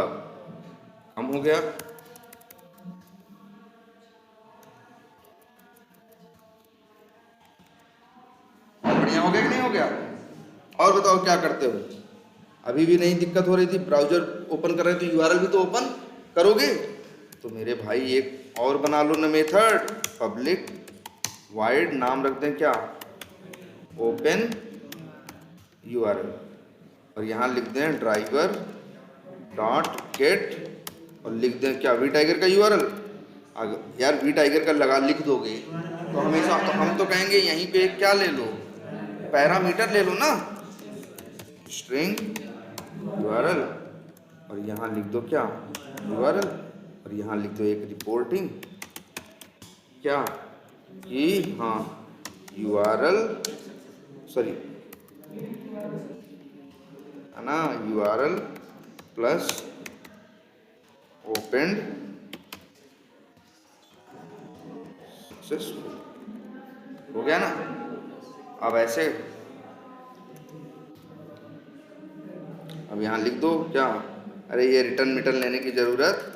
Speaker 1: कम हो गया। बढ़िया हो गया कि नहीं हो गया। और बताओ क्या करते हो, अभी भी नहीं दिक्कत हो रही थी, ब्राउजर ओपन कर रहे तो यूआरएल भी तो ओपन करोगे, तो मेरे भाई एक और बना लो ना मेथड, पब्लिक वाइड, नाम रखते हैं क्या, ओपन यूआरएल, और यहाँ लिख दें ड्राइवर डॉट गेट, और लिख दें क्या, वी टाइगर का यूआरएल। अगर यार वी टाइगर का लगा लिख दोगे तो हमेशा तो हम तो कहेंगे यहीं पे क्या ले लो, पैरामीटर ले लो ना, स्ट्रिंग यूआरएल, और यहाँ लिख दो क्या यूआरएल, और यहाँ लिख दो एक रिपोर्टिंग क्या कि हाँ यूआरएल, सॉरी है ना, यूआरएल प्लस ओपन सक्सेसफुल, हो गया ना। अब ऐसे अब यहाँ लिख दो क्या, अरे ये रिटर्न मिटर्न लेने की जरूरत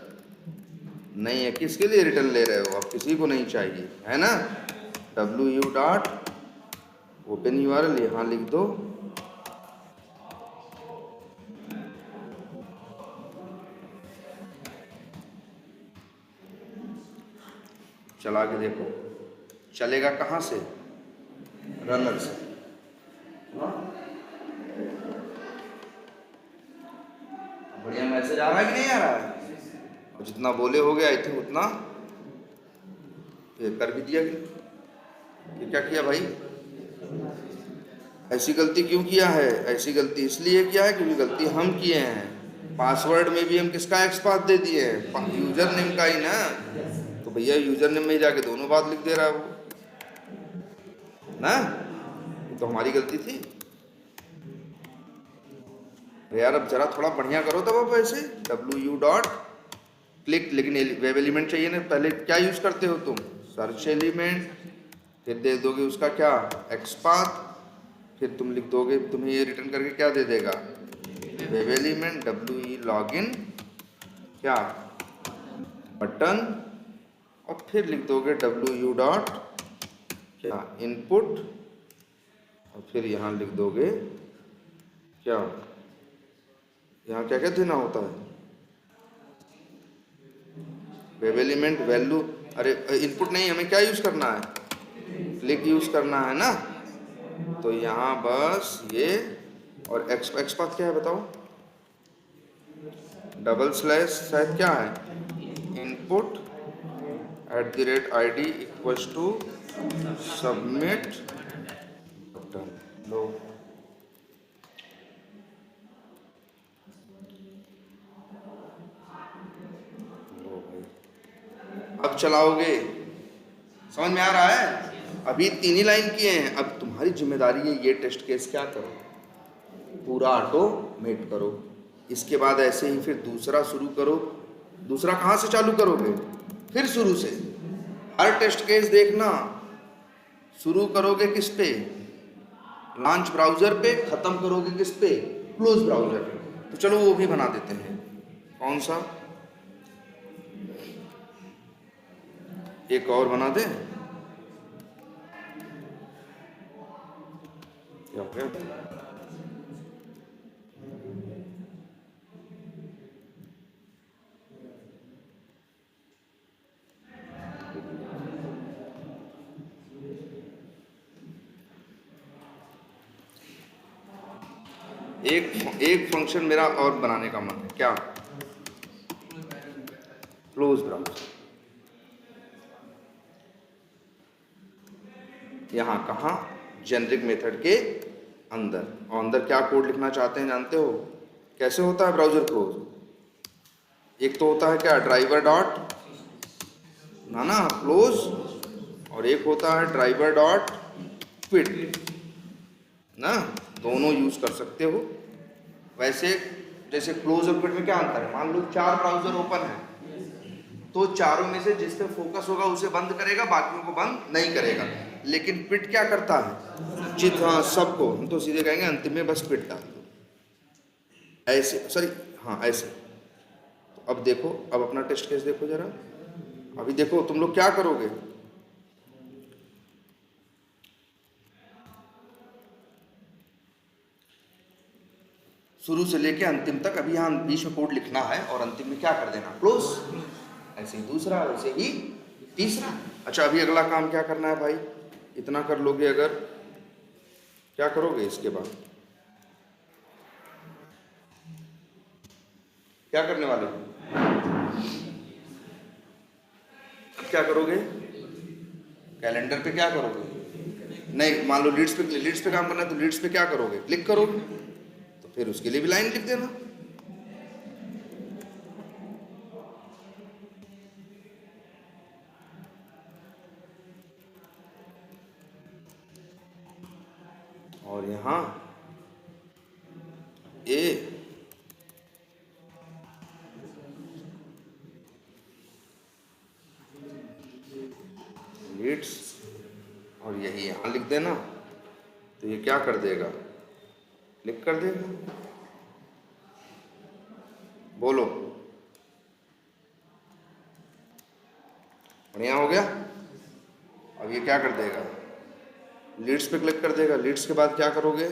Speaker 1: नहीं है, किसके लिए रिटर्न ले रहे हो, अब किसी को नहीं चाहिए है ना, wu डॉट ओपन यूआरएल, यहाँ लिख दो चला के देखो चलेगा कहाँ से, रनर से। बढ़िया मैसेज आ रहा है कि नहीं आ रहा है, और जितना बोले हो गया आई थिंक उतना ये कर भी दिया कि ये क्या किया भाई, ऐसी गलती क्यों किया है, ऐसी गलती इसलिए किया है क्योंकि गलती हम किए हैं, पासवर्ड में भी हम किसका एक्सपाथ दे दिए हैं, यूजर नेम का ही ना, तो भैया यूजर नेम में ही जाके दोनों बात लिख दे रहा है वो, ना, तो हमारी गलती थी यार। अब जरा थोड़ा बढ़िया करो तब। अब ऐसे WU डॉट क्लिक, लेकिन वेब एलिमेंट चाहिए ना, पहले क्या यूज करते हो तुम? सर्च एलिमेंट, फिर दे दोगे उसका क्या, एक्सपाथ, फिर तुम लिख दोगे, तुम्हें ये रिटर्न करके क्या दे देगा, वेब एलिमेंट WE लॉगिन क्या बटन, और फिर लिख दोगे WU डॉट क्या इनपुट, और फिर यहाँ लिख दोगे क्या, यहाँ क्या क्या देना होता है, वेब एलिमेंट वैल्यू, अरे इनपुट नहीं, हमें क्या यूज करना है, क्लिक यूज करना है ना। तो यहाँ बस ये, और एक्सपाथ क्या है बताओ, डबल स्लैश शायद क्या है, input @id equals to submit button. लो अब चलाओगे, समझ में आ रहा है? अभी 3 ही लाइन किए हैं। अब तुम्हारी जिम्मेदारी है ये टेस्ट केस क्या करो, पूरा ऑटोमेट करो। इसके बाद ऐसे ही फिर दूसरा शुरू करो। दूसरा कहाँ से चालू करोगे, फिर शुरू से। हर टेस्ट केस देखना, शुरू करोगे किस पे, लॉन्च ब्राउजर पे, खत्म करोगे किस पे, क्लोज ब्राउजर पे। तो चलो वो भी बना देते हैं। कौन सा, एक और बना दे, क्या हो गया? एक फंक्शन मेरा और बनाने का मन है, क्या, क्लोज ब्राउजर। यहाँ कहाँ, जेनरिक मेथड के अंदर, और अंदर क्या कोड लिखना चाहते हैं जानते हो? कैसे होता है ब्राउजर क्लोज? एक तो होता है क्या, ड्राइवर डॉट ना क्लोज, और एक होता है ड्राइवर डॉट क्विट ना, दोनों यूज कर सकते हो। वैसे जैसे क्लोज और क्विट में क्या अंतर है, मान लो 4 ब्राउजर ओपन है, तो चारों में से जिस पे फोकस होगा उसे बंद करेगा, बाकियों को बंद नहीं करेगा। लेकिन क्विट क्या करता है, हाँ सबको, हम तो सीधे कहेंगे अंतिम में बस क्विट डाल दो, ऐसे, सॉरी हाँ ऐसे। तो अब देखो, अब अपना टेस्ट केस देखो जरा। अभी देखो तुम लोग क्या करोगे, शुरू से लेके अंतिम तक। अभी यहाँ बीच में कोड लिखना है और अंतिम में क्या कर देना, क्लोज। ऐसे ही दूसरा, वैसे ही तीसरा। अच्छा अभी अगला काम क्या करना है भाई, इतना कर लोगे अगर, क्या करोगे इसके बाद, क्या करने वाले हो, क्या करोगे, कैलेंडर पे क्या करोगे, नहीं मान लो लीड्स पे काम करना है, तो लीड्स पे क्या करोगे, क्लिक करोगे। तो फिर उसके लिए भी लाइन लिख देना। और यहाँ ए लीड्स, और यही यहाँ लिख देना। तो ये क्या कर देगा, क्लिक कर देगा। बोलो, बढ़िया हो गया। अब ये क्या कर देगा, लीड्स पे क्लिक कर देगा। लीड्स के बाद क्या करोगे,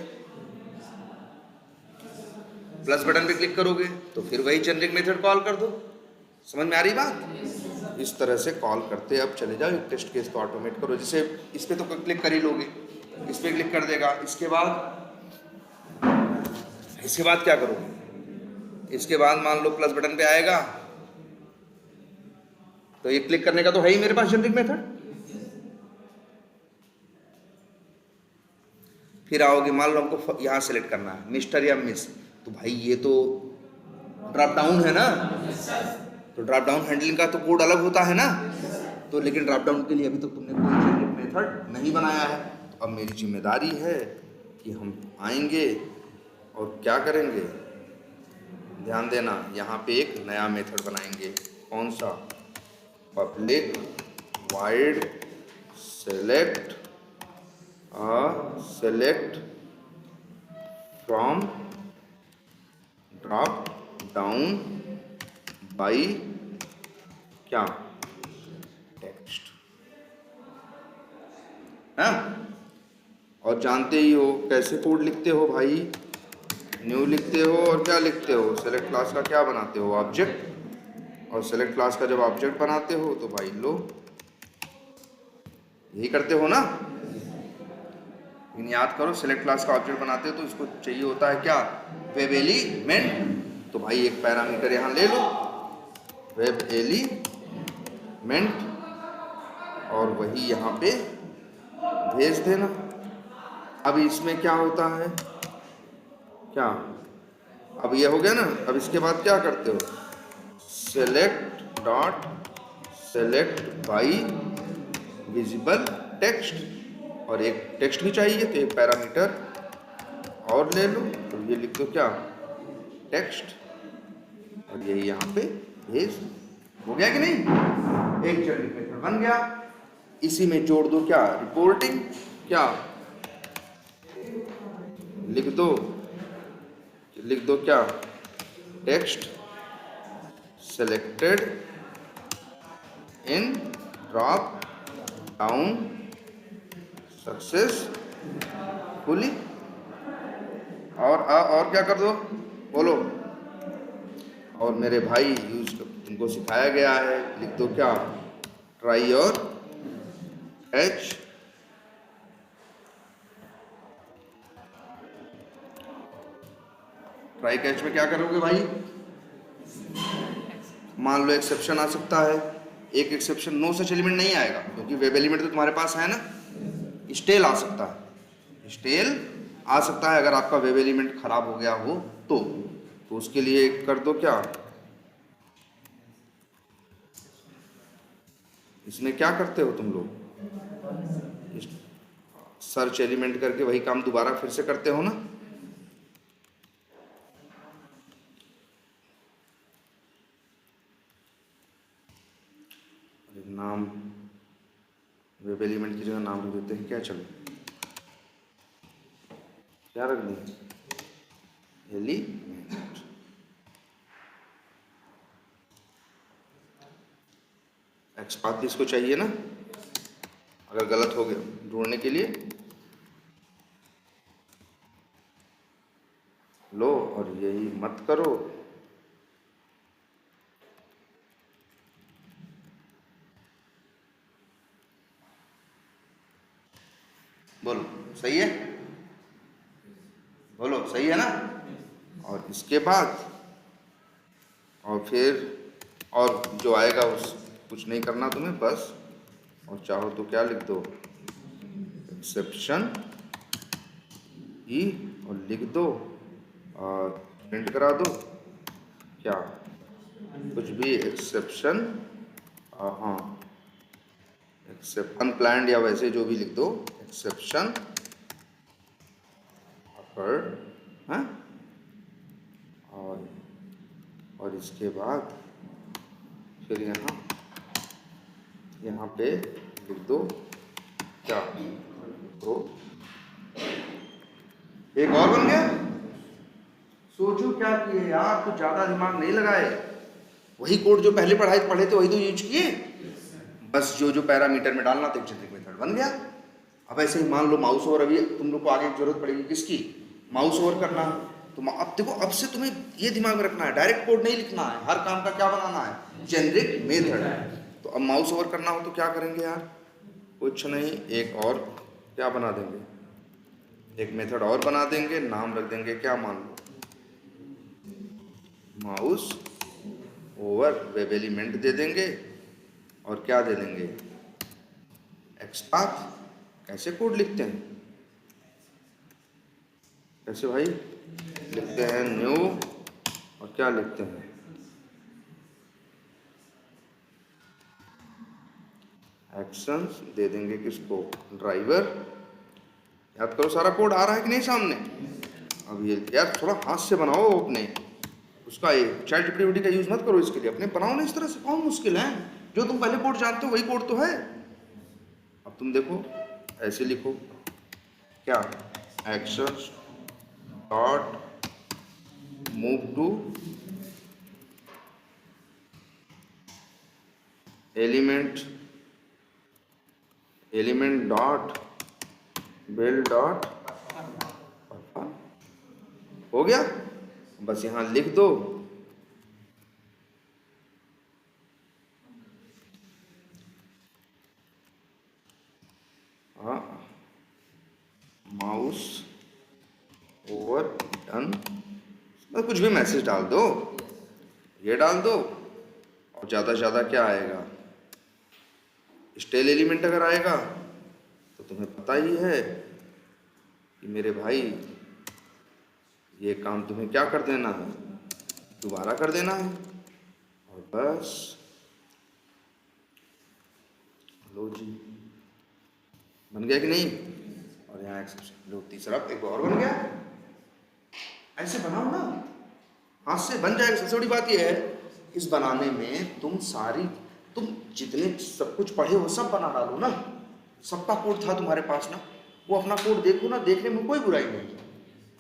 Speaker 1: प्लस बटन पे क्लिक करोगे, तो फिर वही जेनरिक मेथड कॉल कर दो। समझ में आ रही बात? इस तरह से कॉल करते अब चले जाओ। एक टेस्ट केस को ऑटोमेट करो। जैसे इस पे तो क्लिक कर ही लोगे, इस पे क्लिक कर देगा। इसके बाद क्या करोगे, इसके बाद मान लो प्लस बटन पे आएगा, तो ये क्लिक करने का तो है ही मेरे पास जेनरिक मेथड। फिर आओगे, मान लो हमको यहाँ सेलेक्ट करना है मिस्टर या मिस, तो भाई ये तो ड्रॉप डाउन है ना, तो ड्रॉप डाउन हैंडलिंग का तो कोड अलग होता है ना। तो लेकिन ड्रॉप डाउन के लिए अभी तक तुमने कोई जेनरिक मेथड नहीं बनाया है, तो अब मेरी जिम्मेदारी है कि हम आएंगे और क्या करेंगे, ध्यान देना, यहाँ पे एक नया मेथड बनाएंगे। कौन सा? Public wide select from drop down by क्या? टेक्स्ट। हाँ, और जानते ही हो कैसे कोड लिखते हो भाई, न्यू लिखते हो और क्या लिखते हो, सेलेक्ट क्लास का क्या बनाते हो? ऑब्जेक्ट। और सेलेक्ट क्लास का जब ऑब्जेक्ट बनाते हो तो भाई लो, यही करते हो ना। याद करो, सेलेक्ट क्लास का ऑब्जेक्ट बनाते हो तो इसको चाहिए होता है क्या? Web element. तो भाई एक पैरामीटर यहाँ ले लो, वेब एलिमेंट, और वही यहाँ पे भेज देना। अब इसमें क्या होता है, क्या? अब ये हो गया ना। अब इसके बाद क्या करते हो? Select dot select by visible text, और एक टेक्स्ट भी चाहिए तो एक पैरामीटर और ले लो, तो ये लिख दो क्या? टेक्स्ट, और यही यहाँ पे भेज। हो गया कि नहीं? एक जेनेरिक मेथड बन गया। इसी में जोड़ दो क्या? रिपोर्टिंग। क्या लिख दो क्या? Text selected in drop down successfully. और क्या कर दो, बोलो। और मेरे भाई तुमको सिखाया गया है, लिख दो क्या? ट्राई और एच। ट्राई कैच में क्या करोगे भाई? मान लो एक्सेप्शन आ सकता है, एक एक्सेप्शन नो सच एलिमेंट नहीं आएगा क्योंकि वेब एलिमेंट तो तुम्हारे पास है ना। स्टेल आ सकता है, स्टेल आ सकता है अगर आपका वेब एलिमेंट खराब हो गया हो तो उसके लिए कर दो क्या? इसमें क्या करते हो तुम लोग? सर्च एलिमेंट करके वही काम दोबारा फिर से करते हो ना। नाम वेब एलिमेंट की जगह नाम रख देते हैं क्या? चलो क्या रख दें? एलिमेंट। एक्सपाथ भी इसको चाहिए ना, अगर गलत हो गया ढूंढने के लिए। लो, और यही मत करो। बोलो सही है? बोलो सही है ना? और इसके बाद और फिर और जो आएगा उस कुछ नहीं करना तुम्हें बस। और चाहो तो क्या लिख दो? एक्सेप्शन ई, और लिख दो और प्रिंट करा दो क्या? कुछ भी एक्सेप्शन, हाँ एक्सेप्ट अनप्लान्ड या वैसे जो भी लिख दो, एक्सेप्शन अकर्ड। हाँ, और इसके बाद फिर यहाँ पे लिख दो क्या? तो एक और बन गया। सोचो क्या किए यार, कुछ ज्यादा दिमाग नहीं लगाए, वही कोड जो पहले पढ़े थे वही तो यूज किए, बस जो पैरामीटर में डालना था एक जेनेरिक मेथड बन गया। अब ऐसे ही मान लो माउस ओवर, अभी तुम लोग को आगे जरूरत पड़ेगी किसकी? माउस ओवर करना। तो अब देखो, अब से तुम्हें ये दिमाग में रखना है, डायरेक्ट कोड नहीं लिखना है, हर काम का क्या बनाना है? Generic method. तो अब माउस ओवर करना हो तो क्या करेंगे यार? कुछ नहीं, एक और क्या बना देंगे? एक मेथड और बना देंगे, नाम रख देंगे क्या? मान लो माउस ओवर वेब एलिमेंट दे देंगे, और क्या दे देंगे? एक्सपाथ। कैसे कोड लिखते हैं? कैसे भाई लिखते हैं? न्यू, और क्या लिखते हैं? एक्शंस दे देंगे किसको? ड्राइवर। याद करो, सारा कोड आ रहा है कि नहीं सामने। अब ये यार थोड़ा हाथ से बनाओ अपने, उसका ये चैट जीपीटी का यूज मत करो इसके लिए, अपने बनाओ ना इस तरह से। कौन मुश्किल है, जो तुम पहले कोड जानते हो वही कोड तो है। अब तुम देखो ऐसे लिखो क्या, actions dot move to element dot build dot, हो गया। बस यहां लिख दो माउस ओवर डन, कुछ भी मैसेज डाल दो, ये डाल दो। और ज़्यादा से ज़्यादा क्या आएगा, स्टेल एलिमेंट अगर आएगा तो तुम्हें पता ही है कि मेरे भाई ये काम तुम्हें क्या कर देना है, दोबारा कर देना है। और बस लो जी, बन गया कि नहीं। और यहाँ लो तीसरा एक और बन गया। ऐसे बनाओ ना, हाथ से बन जाएगा। सबसे बड़ी बात यह है, इस बनाने में तुम जितने सब कुछ पढ़े हो सब बना डालो ना। सबका कोड था तुम्हारे पास ना, वो अपना कोड देखो ना, देखने में कोई बुराई नहीं है।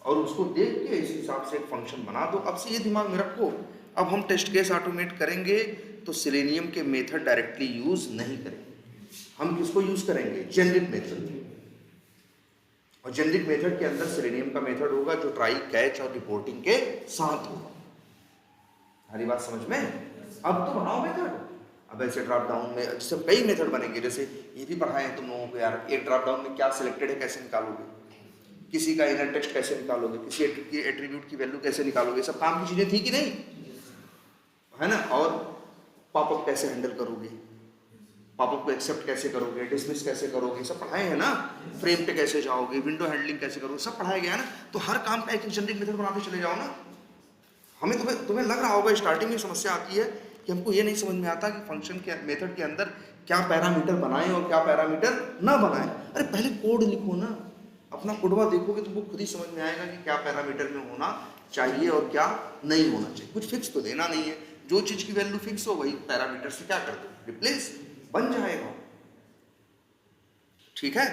Speaker 1: और उसको देख के इस हिसाब से एक फंक्शन बना दो। अब से ये दिमाग में रखो, अब हम टेस्ट केस ऑटोमेट करेंगे तो सेलेनियम के मेथड डायरेक्टली यूज नहीं करेंगे। हम किसको यूज करेंगे, जेनरिक मेथड। और जेनरिक मेथड के अंदर सेलेनियम का मेथड होगा जो ट्राई, कैच और रिपोर्टिंग के साथ होगा। हमारी बात समझ में। अब तो बनाओ मेथड। अब ऐसे ड्रॉप डाउन में जैसे कई मेथड बनेंगे, जैसे ये भी पढ़ाए हैं तुम लोगों को यार, एक ड्रॉप डाउन में क्या सिलेक्टेड है कैसे निकालोगे, किसी का इनर टेक्स्ट कैसे निकालोगे, किसी एट्रीब्यूट की वैल्यू कैसे निकालोगे, सब काम की चीजें थी कि नहीं, है ना। और पॉपअप कैसे हैंडल करोगे, पॉपअप को एक्सेप्ट कैसे करोगे, डिसमिस कैसे करोगे, सब पढ़ाए हैं ना। फ्रेम पे कैसे जाओगे, विंडो हैंडलिंग कैसे करोगे, सब पढ़ाया गया है ना। तो हर काम का एक जेनरिक मेथड बनाते चले जाओ ना। हमें तुम्हें लग रहा होगा स्टार्टिंग में समस्या आती है कि हमको ये नहीं समझ में आता कि फंक्शन के मेथड के अंदर क्या पैरामीटर बनाएं और क्या पैरामीटर ना बनाएं। अरे पहले कोड लिखो ना, अपना कोडवा देखोगे तो वो खुद ही समझ में आएगा कि क्या पैरामीटर में होना चाहिए और क्या नहीं होना चाहिए। कुछ फिक्स तो देना नहीं है, जो चीज की वैल्यू फिक्स हो वही पैरामीटर से क्या कर दो, रिप्लेस, बन जाएगा। ठीक है,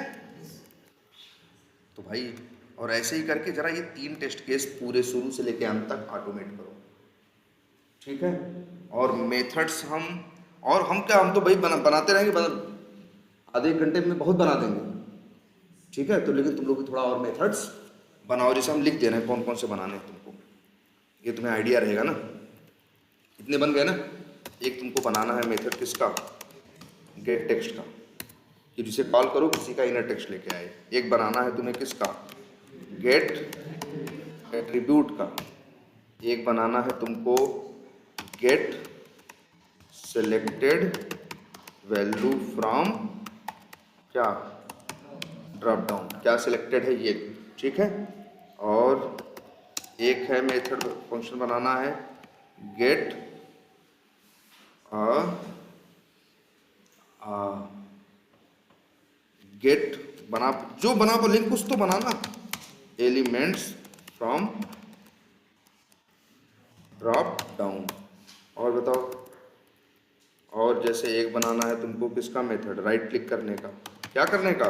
Speaker 1: तो भाई और ऐसे ही करके जरा ये 3 टेस्ट केस पूरे शुरू से लेके अंत तक ऑटोमेट करो। ठीक है, और मेथड्स हम तो भाई बनाते रहेंगे, आधे एक घंटे में बहुत बना देंगे। ठीक है, तो लेकिन तुम लोग भी थोड़ा और मेथड्स बनाओ, जैसे हम लिख दे रहे हैं कौन कौन से बनाने हैं तुमको, ये तुम्हें आइडिया रहेगा ना। इतने बन गए ना। एक तुमको बनाना है मेथड किसका, गेट टेक्स्ट का, कि जिसे कॉल करो किसी का इनर टेक्स्ट लेके आए। एक बनाना है तुम्हें किसका, गेट एट्रीब्यूट का। एक बनाना है तुमको गेट सेलेक्टेड वैल्यू फ्रॉम क्या, ड्रॉप डाउन, क्या सिलेक्टेड है ये। ठीक है, और एक है मेथड फंक्शन बनाना है गेट गेट बना, जो बना वो लिंक कुछ तो बनाना, एलिमेंट्स फ्रॉम ड्रॉप डाउन। और बताओ, और जैसे एक बनाना है तुमको किसका मेथड, राइट क्लिक करने का, क्या करने का,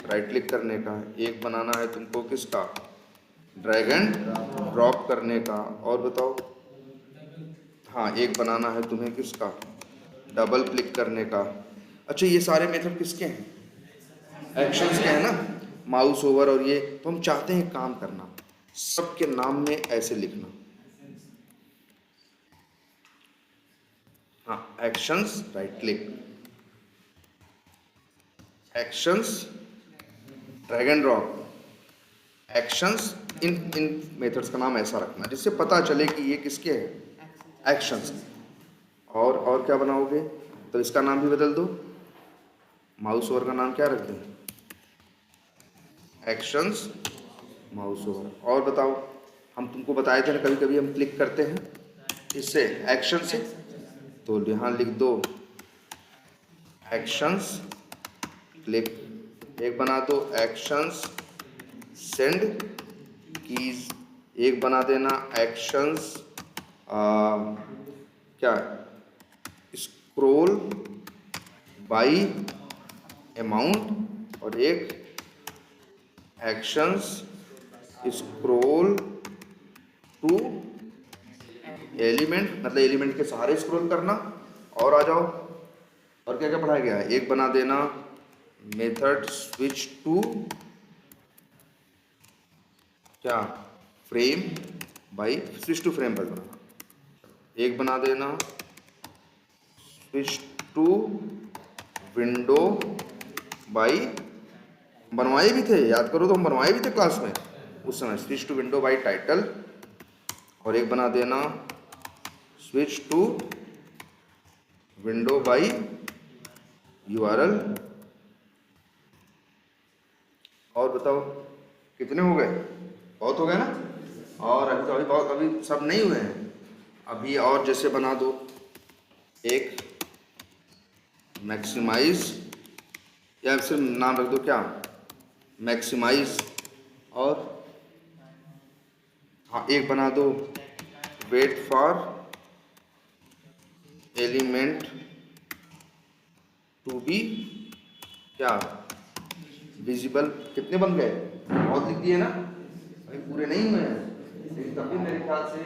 Speaker 1: राइट क्लिक करने का। एक बनाना है तुमको किसका, ड्रैग एंड ड्रॉप करने का। और बताओ, हाँ एक बनाना है तुम्हें किसका, डबल क्लिक करने का। अच्छा ये सारे मेथड किसके हैं, एक्शंस के हैं ना, माउस ओवर और ये। तो हम चाहते हैं काम करना, सबके नाम में ऐसे लिखना, हाँ actions right click, actions drag and drop, actions. In methods का नाम ऐसा रखना जिससे पता चले कि ये किसके हैं, एक्शंस। और क्या बनाओगे, तो इसका नाम भी बदल दो, माउस ओवर का नाम क्या रख दें, एक्शंस माउस ओवर। और बताओ, हम तुमको बताए थे ना कभी कभी हम क्लिक करते हैं इससे, एक्शन से, तो यहाँ लिख दो एक्शंस क्लिक। एक बना दो एक्शंस सेंड कीज, एक बना देना एक्शंस, क्या स्क्रॉल बाई अमाउंट, और एक एक्शंस स्क्रॉल टू एलिमेंट, मतलब एलिमेंट के सहारे स्क्रॉल करना। और आ जाओ, और क्या क्या पढ़ाया गया है, एक बना देना मेथड स्विच टू क्या frame by, switch to frame पर बनाना, एक बना देना स्विच टू विंडो बाई, बनवाए भी थे, याद करो तो हम बनवाए भी थे क्लास में उस समय, switch to window by title, और एक बना देना switch to window by URL. और बताओ कितने हो गए, बहुत हो गए ना। और अभी तो अभी बहुत, अभी सब नहीं हुए हैं अभी। और जैसे बना दो एक मैक्सिमाइज, या सिर्फ नाम रख दो क्या मैक्सिमाइज, और हाँ एक बना दो wait for element to be क्या विजिबल। कितने बन गए, बहुत लिख दिए ना, अभी पूरे नहीं हुए हैं, लेकिन तब भी मेरे ख्याल से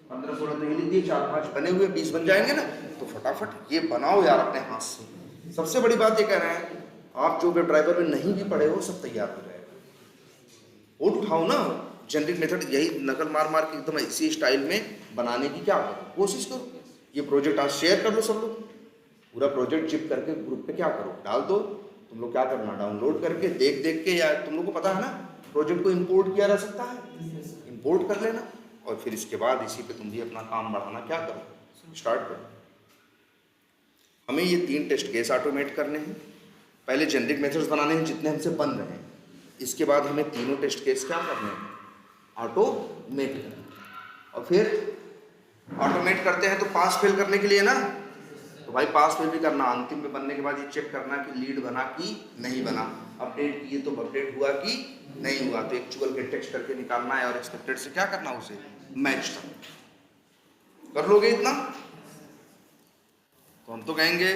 Speaker 1: 15-16 तो ये लिख दिए, 4-5 बने हुए, 20 बन जाएंगे ना। तो फटाफट ये बनाओ यार अपने हाथ से। सबसे बड़ी बात ये कह रहे हैं, आप जो वेब ड्राइवर में नहीं भी पढ़े हो सब तैयार हो जाएगा। कोड उठाओ ना, जेनरिक मेथड यही नकल मार मार के एकदम इसी स्टाइल में बनाने की क्या करो, कोशिश करो। ये प्रोजेक्ट आज शेयर कर लो सब लोग, पूरा प्रोजेक्ट जिप करके ग्रुप पे क्या करो डाल दो। तुम लोग क्या करना, डाउनलोड करके देख देख के, या तुम लोग को पता है ना प्रोजेक्ट को इंपोर्ट किया जा सकता है, इंपोर्ट कर लेना, और फिर इसके बाद इसी पे तुम भी अपना काम बढ़ाना क्या करो, स्टार्ट करो। हमें ये 3 टेस्ट केस ऑटोमेट करने हैं, पहले जेनरिक मेथड्स बनाने हैं जितने हमसे बन रहे हैं, इसके बाद हमें तीनों टेस्ट केस क्या करने हैं, ऑटोमेट करना। और फिर ऑटोमेट करते हैं तो पास फेल करने के लिए ना, तो भाई पास फेल भी करना, अंतिम में बनने के बाद ये चेक करना कि लीड बना कि नहीं बना, अपडेट किए तो अपडेट हुआ कि नहीं हुआ, तो एक्चुअल गेट टेक्स्ट करके निकालना है, और एक्सपेक्टेड से क्या करना, उसे मैच कर लोगे इतना, तो हम तो कहेंगे